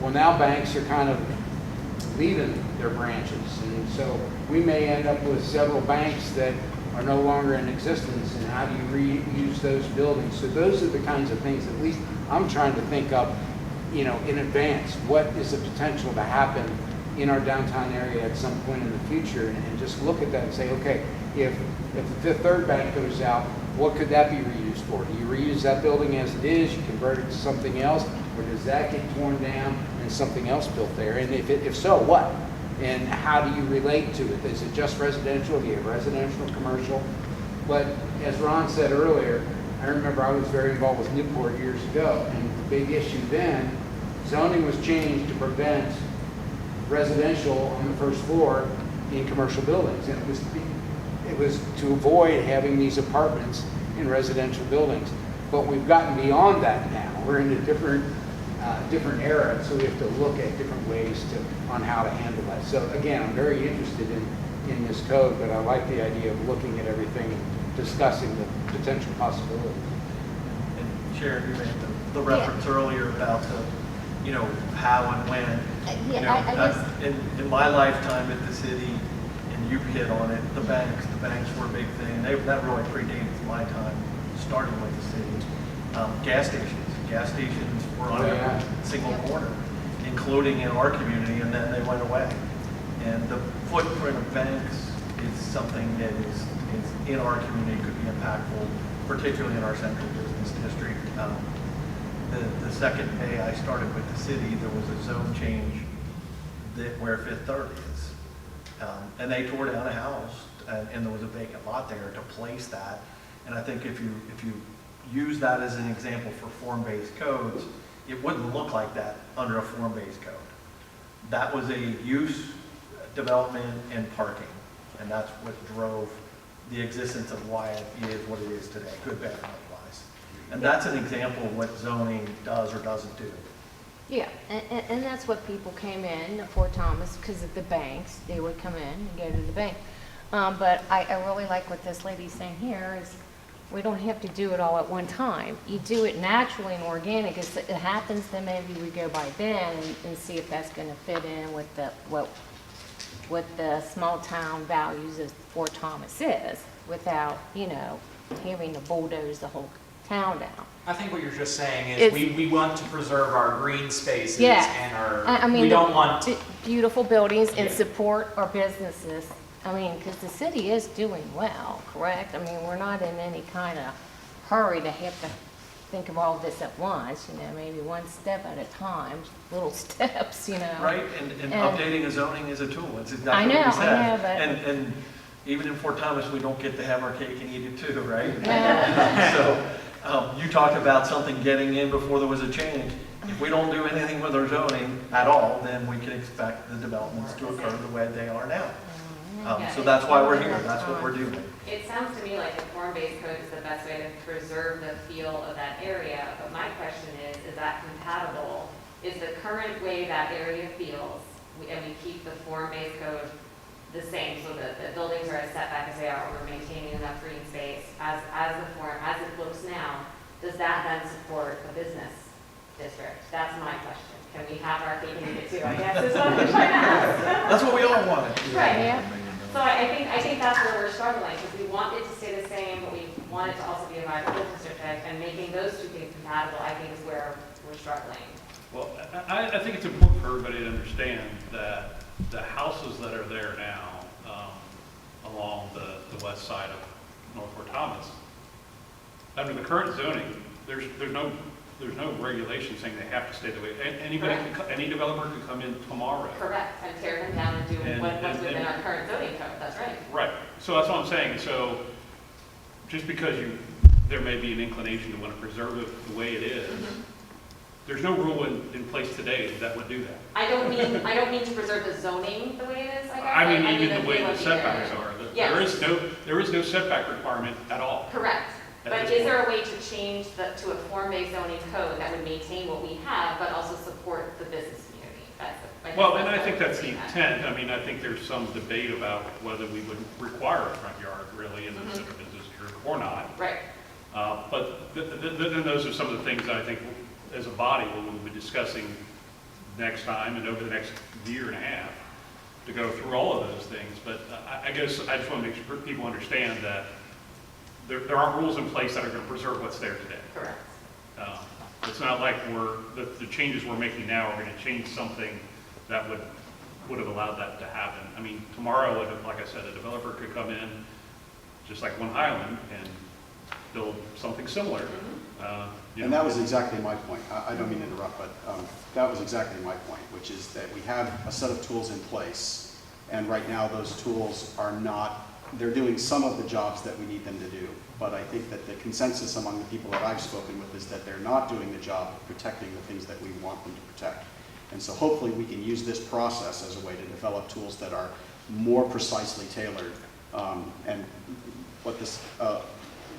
Well, now banks are kind of leaving their branches, and so we may end up with several banks that are no longer in existence, and how do you reuse those buildings? So those are the kinds of things, at least I'm trying to think of, in advance. What is the potential to happen in our downtown area at some point in the future, and just look at that and say, okay, if the Fifth Third Bank goes out, what could that be reused for? Do you reuse that building as it is, you convert it to something else, or does that get torn down and something else built there? And if so, what? And how do you relate to it? Is it just residential? Do you have residential, commercial? But as Ron said earlier, I remember I was very involved with Newport years ago, and the big issue then, zoning was changed to prevent residential on the first floor in commercial buildings. And it was to avoid having these apartments in residential buildings. But we've gotten beyond that now. We're in a different era, so we have to look at different ways on how to handle that. So again, I'm very interested in this code, but I like the idea of looking at everything and discussing the potential possibilities. And Sharon, you made the reference earlier about how and when. I guess. In my lifetime at the city, and you hit on it, the banks were a big thing. That really predates my time starting with the city. Gas stations were on every single corner, including in our community, and then they went away. And the footprint of banks is something that is in our community, could be impactful, particularly in our central business district. The second day I started with the city, there was a zone change where Fifth Third is. And they tore down a house, and there was a vacant lot there to place that. And I think if you use that as an example for form-based codes, it wouldn't look like that under a form-based code. That was a use, development, and parking, and that's what drove the existence of why it is what it is today, good, bad, and otherwise. And that's an example of what zoning does or doesn't do. Yeah, and that's what people came in Fort Thomas, because of the banks, they would come in and go to the bank. But I really like what this lady's saying here is we don't have to do it all at one time. You do it naturally and organic. As it happens, then maybe we go by then and see if that's going to fit in with what the small town values of Fort Thomas is, without having to bulldoze the whole town down. I think what you're just saying is we want to preserve our green spaces and our, I mean, we don't want beautiful buildings and support our businesses. I mean, because the city is doing well, correct? I mean, we're not in any kind of hurry to have to think of all this at once, maybe one step at a time, little steps, Right, and updating a zoning is a tool. It's exactly what you said. I know, but. And even in Fort Thomas, we don't get to have our cake and eat it too, right? Yeah. So, You talked about something getting in before there was a change. If we don't do anything with our zoning at all, then we can expect the developments to occur the way they are now. So that's why we're here, that's what we're doing. It sounds to me like the form-based code is the best way to preserve the feel of that area, but my question is that compatible? Is the current way that area feels, and we keep the form-based code the same, so that the buildings are as set back as they are, we're maintaining enough green space, as it looks now, does that then support a business district? That's my question. Can we have our cake and eat it too, I guess, is what I'm trying to ask. That's what we all wanted. Right. So I think that's where we're struggling, because we want it to stay the same, but we want it to also be a viable business district, and making those two things compatible, I think, is where we're struggling. Well, I think it's important for everybody to understand that the houses that are there now, along the west side of North Fort Thomas, under the current zoning, there's no regulation saying they have to stay the way. Any developer can come in tomorrow. Correct, and tear them down and do what's within our current zoning code, that's right. Right, so that's what I'm saying. So just because there may be an inclination to want to preserve it the way it is, there's no rule in place today that would do that. I don't mean to preserve the zoning the way it is, I guess. I mean even the way the setbacks are. Yes. There is no setback requirement at all. Correct. But is there a way to change to a form-based zoning code that would maintain what we have, but also support the business community? Well, and I think that's the intent. I mean, I think there's some debate about whether we would require a front yard really in the central business district or not. Right. But then those are some of the things that I think as a body we'll be discussing next time and over the next year and a half to go through all of those things. But I guess I just want to make sure people understand that there aren't rules in place that are going to preserve what's there today. Correct. It's not like the changes we're making now are going to change something that would have allowed that to happen. I mean, tomorrow, like I said, a developer could come in, just like One Highland, and build something similar. And that was exactly my point. I don't mean to interrupt, but that was exactly my point, which is that we have a set of tools in place, and right now those tools are not, they're doing some of the jobs that we need them to do. But I think that the consensus among the people that I've spoken with is that they're not doing the job of protecting the things that we want them to protect. And so hopefully we can use this process as a way to develop tools that are more precisely tailored. And what this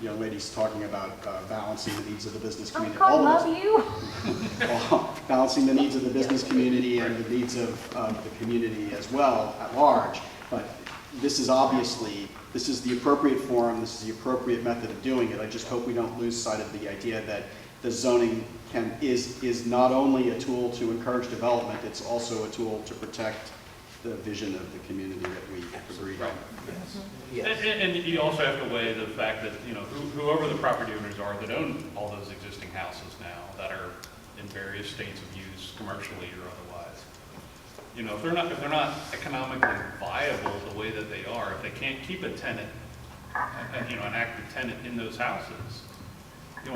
young lady's talking about, balancing the needs of the business community. I love you. Balancing the needs of the business community and the needs of the community as well at large. But this is obviously, this is the appropriate forum, this is the appropriate method of doing it. I just hope we don't lose sight of the idea that the zoning is not only a tool to encourage development, it's also a tool to protect the vision of the community that we agreed on. And you also have to weigh the fact that, whoever the property owners are that own all those existing houses now that are in various states of use, commercially or otherwise. If they're not economically viable the way that they are, if they can't keep a tenant, an active tenant in those houses,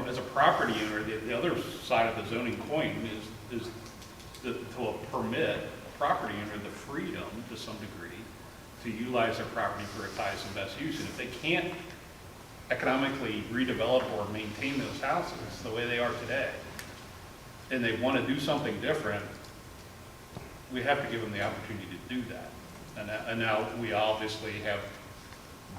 as a property owner, the other side of the zoning coin is to permit a property owner the freedom to some degree to utilize their property for its highest and best use. And if they can't economically redevelop or maintain those houses the way they are today, and they want to do something different, we have to give them the opportunity to do that. And now we obviously have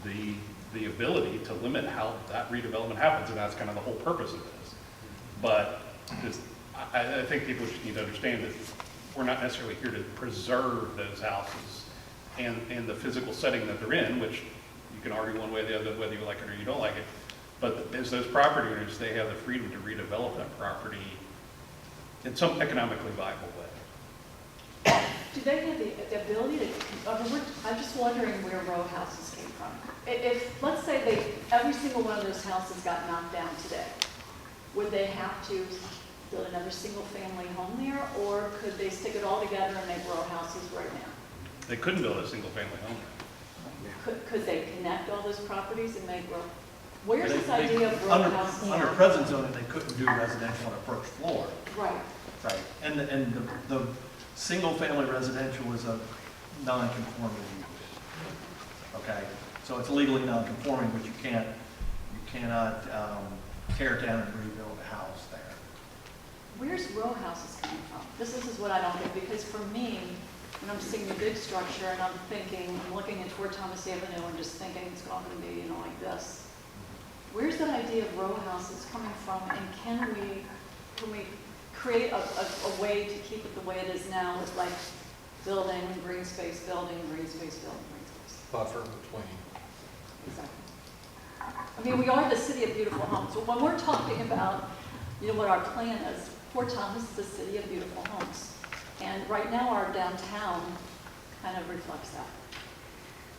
the ability to limit how that redevelopment happens, and that's kind of the whole purpose of this. But I think people just need to understand that we're not necessarily here to preserve those houses and the physical setting that they're in, which you can argue one way or the other whether you like it or you don't like it. But as those property owners, they have the freedom to redevelop that property in some economically viable way. Do they have the ability to, I'm just wondering where row houses came from. If, let's say every single one of those houses got knocked down today, would they have to build another single family home there, or could they stick it all together and make row houses right now? They couldn't build a single family home. Could they connect all those properties and make row? Where's this idea of row houses? Under present zoning, they couldn't do residential on a first floor. Right. Right. And the single-family residential is a non-conforming use. Okay? So it's legally non-conforming, but you cannot tear down and rebuild a house there. Where's row houses coming from? This is what I don't get, because for me, when I'm seeing the big structure and I'm thinking, I'm looking at Fort Thomas Avenue and just thinking it's going to be, like this. Where's that idea of row houses coming from, and can we create a way to keep it the way it is now with like building, green space, building, green space, building, green space? Buffer between. Exactly. I mean, we are the city of beautiful homes. So when we're talking about, what our plan is, Fort Thomas is the city of beautiful homes. And right now, our downtown kind of reflects that.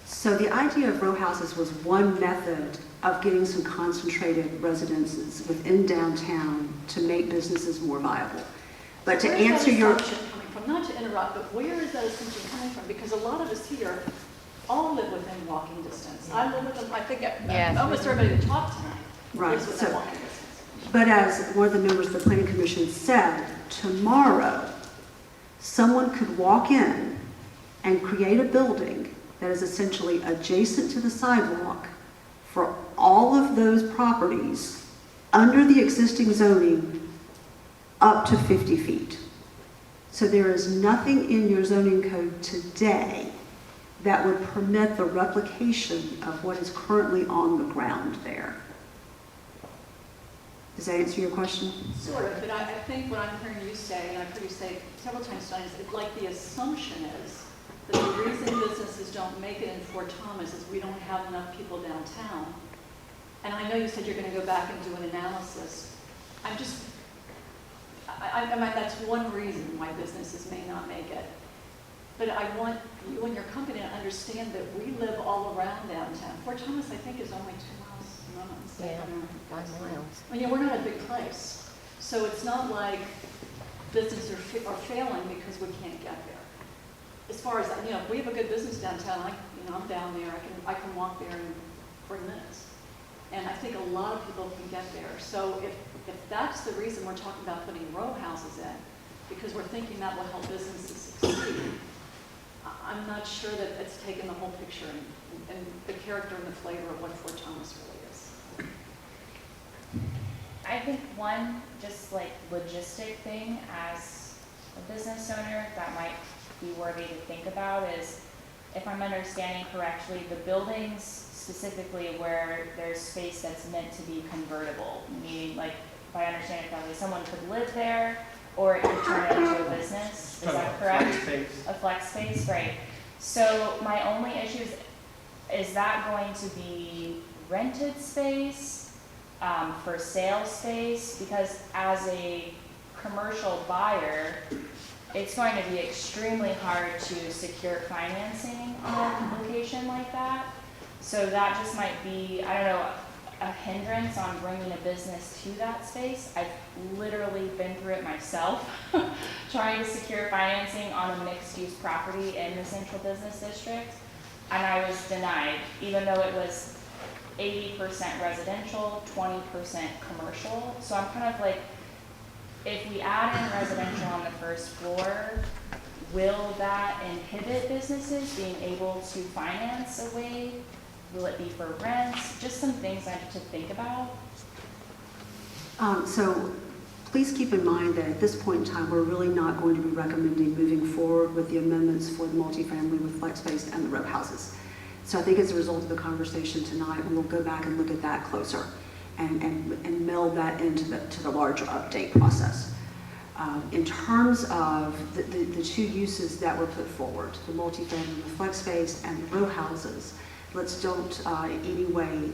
So the idea of row houses was one method of getting some concentrated residences within downtown to make businesses more viable. But to answer your... Where is that assumption coming from? Not to interrupt, but where is that assumption coming from? Because a lot of us here all live within walking distance. I live within, I think, almost everybody that talked tonight lives within walking distance. But as one of the members of the Planning Commission said, tomorrow, someone could walk in and create a building that is essentially adjacent to the sidewalk for all of those properties under the existing zoning up to 50 feet. So there is nothing in your zoning code today that would permit the replication of what is currently on the ground there. Does that answer your question? Sort of, but I think what I'm hearing you say, and I've heard you say several times tonight, is like the assumption is that the reason businesses don't make it in Fort Thomas is we don't have enough people downtown. And I know you said you're going to go back and do an analysis. I mean, that's one reason why businesses may not make it. But I want you and your company to understand that we live all around downtown. Fort Thomas, I think, is only 2 miles. Yeah, 5 miles. I mean, we're not a big place. So it's not like businesses are failing because we can't get there. As far as, if we have a good business downtown, I'm down there, I can walk there in 40 minutes. And I think a lot of people can get there. So if that's the reason we're talking about putting row houses in, because we're thinking that will help businesses succeed, I'm not sure that it's taken the whole picture and the character and the flavor of what Fort Thomas really is. I think one just like logistic thing as a business owner that might be worthy to think about is, if I'm understanding correctly, the buildings specifically where there's space that's meant to be convertible, meaning like, if I understand it correctly, someone could live there or it could turn it into a business. Is that correct? A flex space, right. So my only issue is that going to be rented space, for sale space? Because as a commercial buyer, it's going to be extremely hard to secure financing on a location like that. So that just might be, I don't know, a hindrance on bringing a business to that space. I've literally been through it myself, trying to secure financing on a mixed-use property in the Central Business District, and I was denied, even though it was 80% residential, 20% commercial. So I'm kind of like, if we add in residential on the first floor, will that inhibit businesses being able to finance a way? Will it be for rents? Just some things I have to think about. So please keep in mind that at this point in time, we're really not going to be recommending moving forward with the amendments for the multifamily with flex space and the row houses. So I think as a result of the conversation tonight, we'll go back and look at that closer and meld that into the larger update process. In terms of the two uses that were put forward, the multifamily with flex space and the row houses, let's don't in any way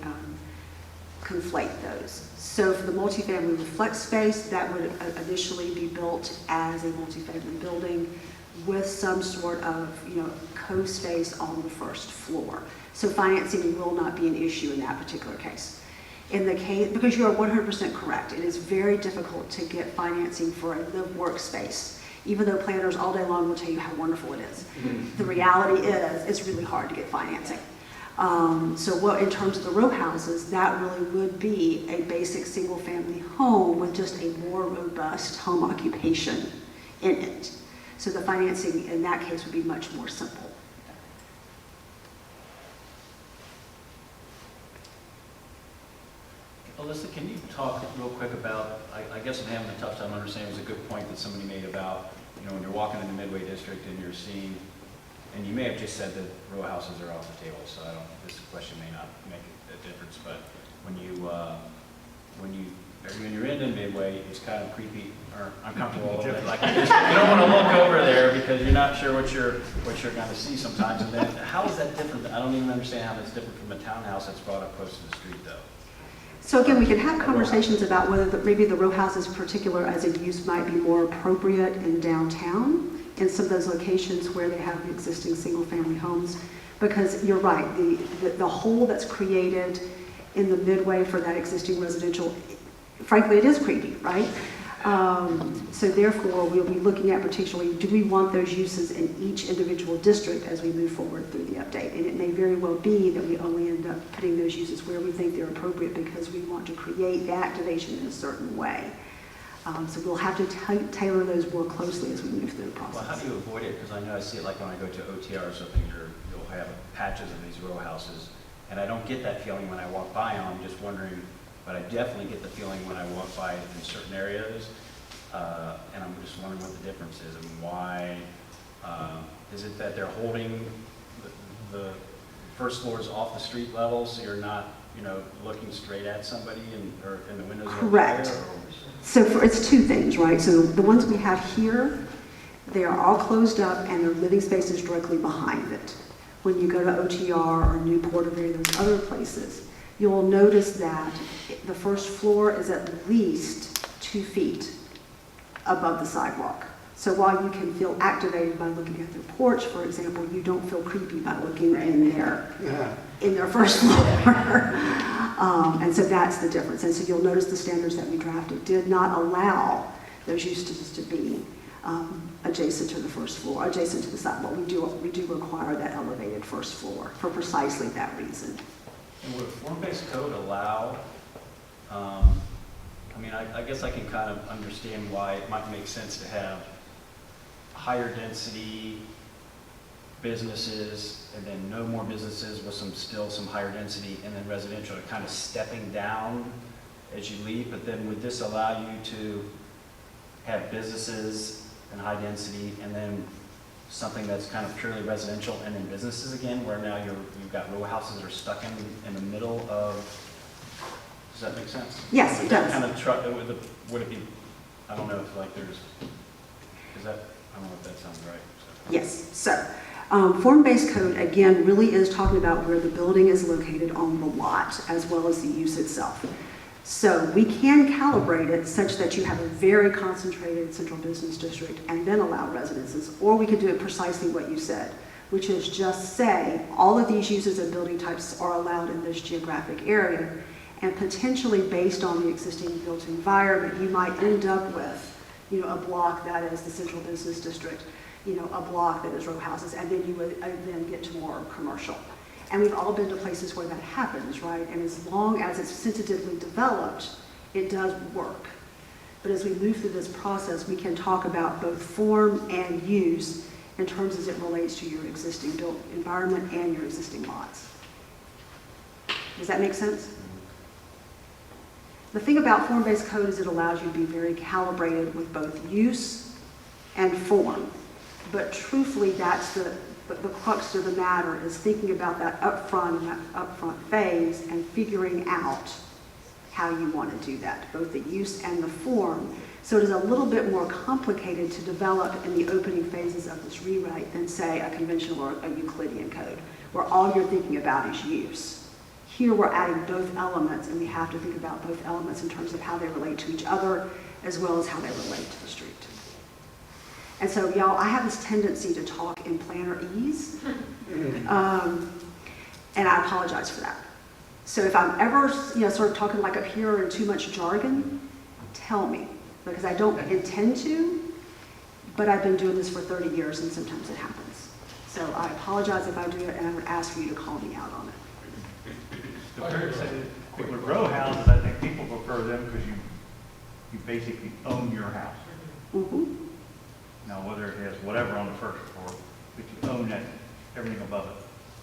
conflate those. So for the multifamily with flex space, that would initially be built as a multifamily building with some sort of, co-space on the first floor. So financing will not be an issue in that particular case. In the case, because you are 100% correct, it is very difficult to get financing for a live workspace, even though planners all day long will tell you how wonderful it is. The reality is, it's really hard to get financing. So what, in terms of the row houses, that really would be a basic single-family home with just a more robust home occupation in it. So the financing in that case would be much more simple. Alyssa, can you talk real quick about, I guess I'm having a tough time understanding, it was a good point that somebody made about, when you're walking in the Midway District and you're seeing, and you may have just said that row houses are off the table, so this question may not make a difference, but when you're in the Midway, it's kind of creepy or uncomfortable a little bit. Like you don't want to look over there because you're not sure what you're going to see sometimes. And then how is that different? I don't even understand how that's different from a townhouse that's brought up close to the street, though. So again, we can have conversations about whether maybe the row houses in particular as a use might be more appropriate in downtown, in some of those locations where they have existing single-family homes. Because you're right, the hole that's created in the Midway for that existing residential, frankly, it is creepy, right? So therefore, we'll be looking at particularly, do we want those uses in each individual district as we move forward through the update? And it may very well be that we only end up putting those uses where we think they're appropriate because we want to create the activation in a certain way. So we'll have to tailor those more closely as we move through the process. Well, how do you avoid it? Because I know I see it like when I go to OTR or something, you'll have patches of these row houses, and I don't get that feeling when I walk by them. I'm just wondering, but I definitely get the feeling when I walk by in certain areas, and I'm just wondering what the difference is and why. Is it that they're holding the first floors off the street level so you're not, looking straight at somebody or in the windows? Correct. So it's two things, right? So the ones we have here, they are all closed up and their living space is directly behind it. When you go to OTR or Newport or any of those other places, you'll notice that the first floor is at least 2 feet above the sidewalk. So while you can feel activated by looking at their porch, for example, you don't feel creepy by looking in their first floor. And so that's the difference. And so you'll notice the standards that we drafted did not allow those uses to be adjacent to the first floor, adjacent to the sidewalk. We do require that elevated first floor for precisely that reason. And would a form-based code allow, I guess I can kind of understand why it might make sense to have higher density businesses and then no more businesses with still some higher density and then residential, kind of stepping down as you leave. But then would this allow you to have businesses and high density and then something that's kind of purely residential and then businesses again, where now you've got row houses that are stuck in the middle of, does that make sense? Yes, it does. Kind of would it be, I don't know if like there's, is that, I don't know if that sounds right. So. Yes, so form-based code again really is talking about where the building is located on the lot as well as the use itself. So we can calibrate it such that you have a very concentrated central business district and then allow residences, or we could do it precisely what you said, which is just say all of these uses and building types are allowed in this geographic area, and potentially based on the existing built environment, you might end up with, a block that is the central business district, a block that is row houses, and then you would then get to more commercial. And we've all been to places where that happens, right? And as long as it's sensitively developed, it does work. But as we move through this process, we can talk about both form and use in terms as it relates to your existing built environment and your existing lots. Does that make sense? The thing about form-based code is it allows you to be very calibrated with both use and form. But truthfully, that's the crux of the matter, is thinking about that upfront phase and figuring out how you want to do that, both the use and the form. So it is a little bit more complicated to develop in the opening phases of this rewrite than, say, a conventional or a Euclidean code, where all you're thinking about is use. Here we're adding both elements, and we have to think about both elements in terms of how they relate to each other, as well as how they relate to the street. And so, y'all, I have this tendency to talk in planner-ese, and I apologize for that. So if I'm ever, sort of talking like up here in too much jargon, tell me, because I don't intend to, but I've been doing this for 30 years, and sometimes it happens. So I apologize if I do it, and I would ask for you to call me out on it. With row houses, I think people prefer them because you basically own your house. Mm-hmm. Now, whether it has whatever on the first floor, but you own that, everything above it.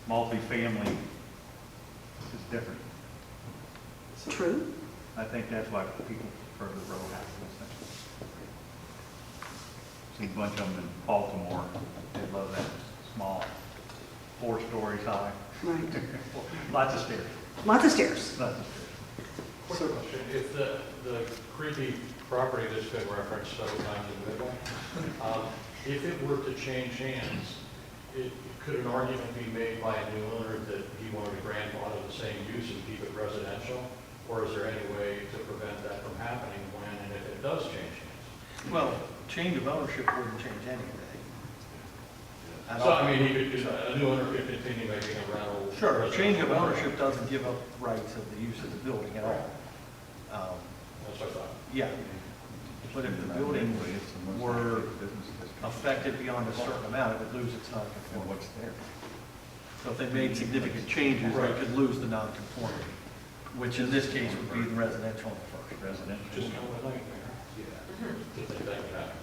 Multifamily is different. True. I think that's why people prefer the row houses. See a bunch of them in Baltimore, they love that small, 4 stories high. Right. Lots of stairs, Lots of stairs. lots of stairs. Quick question, if the creepy property that's been referenced several times in Midway, if it were to change hands, could an argument be made by a new owner that he wanted to grandfather the same use and keep it residential? Or is there any way to prevent that from happening when and if it does change hands? Well, change of ownership wouldn't change anything. At So, all. I mean, a new owner could continue making a rental. Sure, a change of residential. ownership doesn't give up rights of the use of the building at all. That's what I thought. Yeah, but if the building were affected beyond a certain amount, it would lose its non-conformity. What's there? So if they made significant changes, they could lose the non-conformity, which in this case would be the residential in the first. Residential. Just kind of a nightmare. To think that would happen.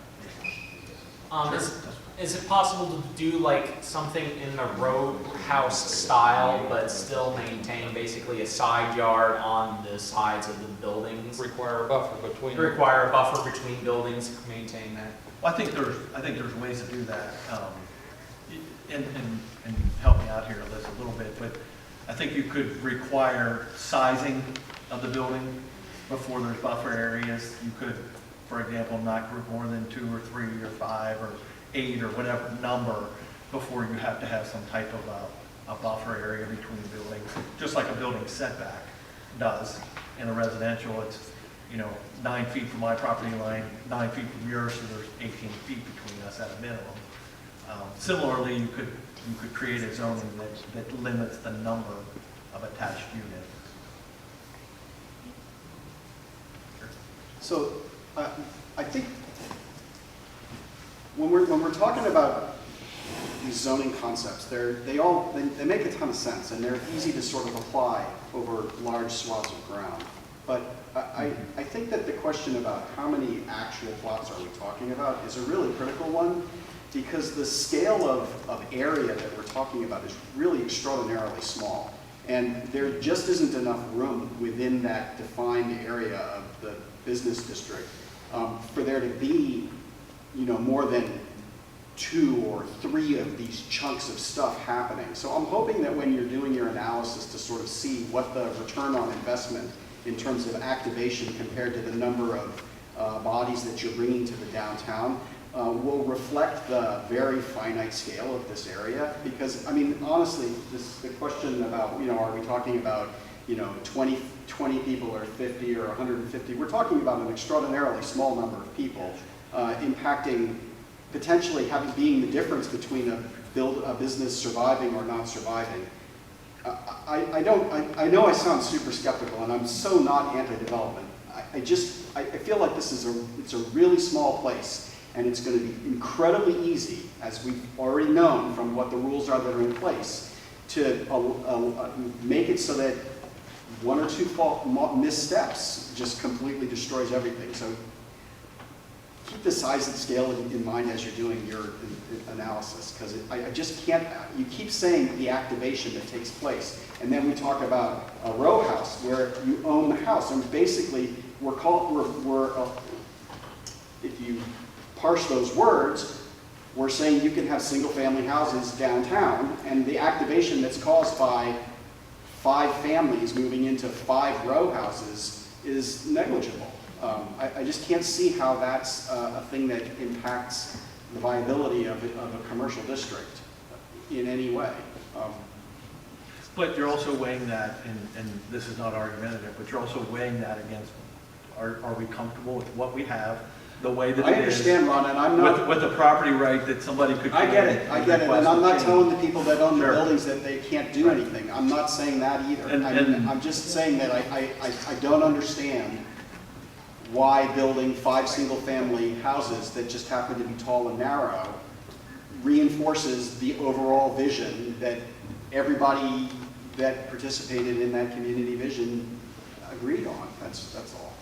Is it possible to do like something in the row house style, but still maintain basically a side yard on the sides of the buildings? Require a buffer between. Require a buffer between buildings, maintain that? Well, I think there's ways to do that, and help me out here, Liz, a little bit, but I think you could require sizing of the building before there's buffer areas. You could, for example, not group more than 2 or 3 or 5 or 8 or whatever number before you have to have some type of a buffer area between buildings, just like a building setback does in a residential. It's 9 feet from my property line, 9 feet from yours, so there's 18 feet between us at a minimum. Similarly, you could create a zoning that limits the number of attached units. So I think when we're talking about these zoning concepts, they make a ton of sense, and they're easy to sort of apply over large swaths of ground. But I think that the question about how many actual plots are we talking about is a really critical one, because the scale of area that we're talking about is really extraordinarily small. And there just isn't enough room within that defined area of the business district for there to be, more than 2 or 3 of these chunks of stuff happening. So I'm hoping that when you're doing your analysis to sort of see what the return on investment in terms of activation compared to the number of bodies that you're bringing to the downtown will reflect the very finite scale of this area. Because, I mean, honestly, the question about, are we talking about, 20 people or 50 or 150? We're talking about an extraordinarily small number of people impacting, potentially being the difference between a business surviving or not surviving. I know I sound super skeptical, and I'm so not anti-development. I feel like it's a really small place. And it's going to be incredibly easy, as we've already known from what the rules are that are in place, to make it so that 1 or 2 missteps just completely destroys everything. So keep the size and scale in mind as you're doing your analysis, because I just can't. You keep saying the activation that takes place, and then we talk about a row house where you own the house, and basically if you parse those words, we're saying you can have single-family houses downtown, and the activation that's caused by 5 families moving into 5 row houses is negligible. I just can't see how that's a thing that impacts the viability of a commercial district in any way. But you're also weighing that, and this is not argumentative, but you're also weighing that against, are we comfortable with what we have, the way that it is? I understand, Ron, and I'm not... With the property right that somebody could... I get it, and I'm not telling the people that own the Sure. buildings that they can't do anything. I'm not saying that either. I'm just saying that I don't understand why building 5 single-family houses that just happen to be tall and narrow reinforces the overall vision that everybody that participated in that community vision agreed on. That's all.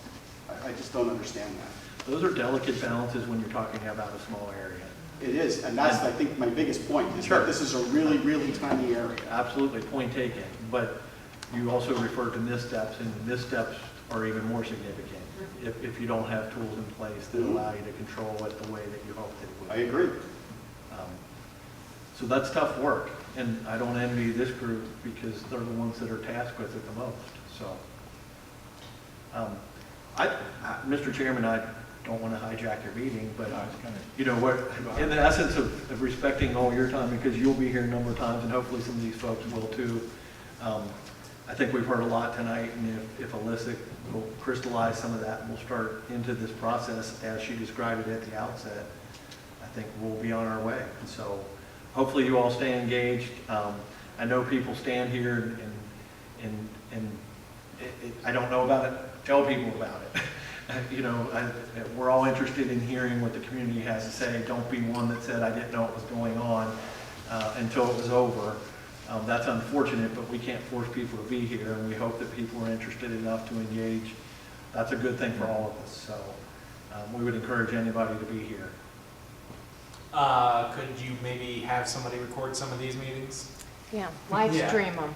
I just don't understand that. Those are delicate balances when you're talking about a small area. It is, and that's, I think, my biggest point, is Sure. that this is a really, really tiny area. Absolutely, point taken. But you also referred to missteps, and missteps are even more significant if you don't have tools in place that allow you to control it the way that you hoped it would. I agree. So that's tough work, and I don't envy this group because they're the ones that are tasked with it the most, so. Mr. Chairman, I don't want to hijack your meeting, but, you know, what, in the essence of respecting all your time, because you'll be here a number of times, and hopefully some of these folks will too. I think we've heard a lot tonight, and if Alyssa will crystallize some of that, and we'll start into this process as she described it at the outset, I think we'll be on our way. So hopefully you all stay engaged. I know people stand here and I don't know about it, tell people about it. You know, we're all interested in hearing what the community has to say. Don't be one that said, I didn't know what was going on until it was over. That's unfortunate, but we can't force people to be here, and we hope that people are interested enough to engage. That's a good thing for all of us, so we would encourage anybody to be here. Could you maybe have somebody record some of these meetings? Yeah, live Yeah. stream them,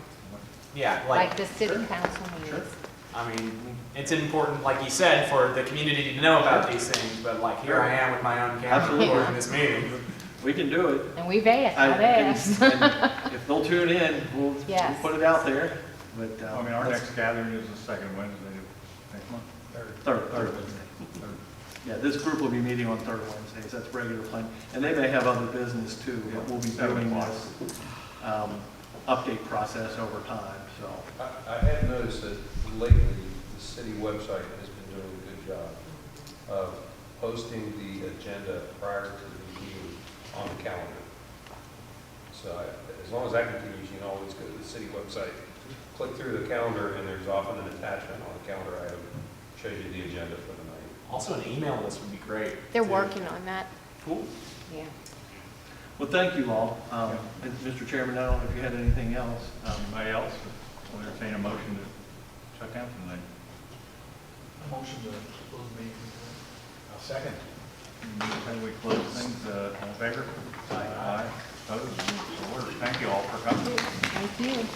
Yeah, like the city council meetings. I mean, it's important, like you said, for the community to know about these things, but like here I am with my own camera Absolutely. recording this meeting. We can do it. And we've asked, I've and asked. if they'll tune in, we'll Yes. put it out there. But I mean, our next gathering is the second Wednesday of next month. third Wednesday. Yeah, this group will be meeting on third Wednesdays. That's regular plan. And they may have other business too, but we'll be doing this update process over time, so. I have noticed that lately, the city website has been doing a good job of posting the agenda prior to the meeting on the calendar. So as long as that continues, you can always go to the city website, click through the calendar, and there's often an attachment on the calendar item, shows you the agenda for the night. Also, an email list would be great. They're too. working on that, Cool. yeah. Well, thank you all. And Mr. Chairman, I don't know if you had anything else. Anybody else? We'll entertain a motion to shut down for the night. A motion to close the meeting. I'll second. Can we close things, all in favor? Aye. Opposed? So ordered. Thank you all for coming. Thank you.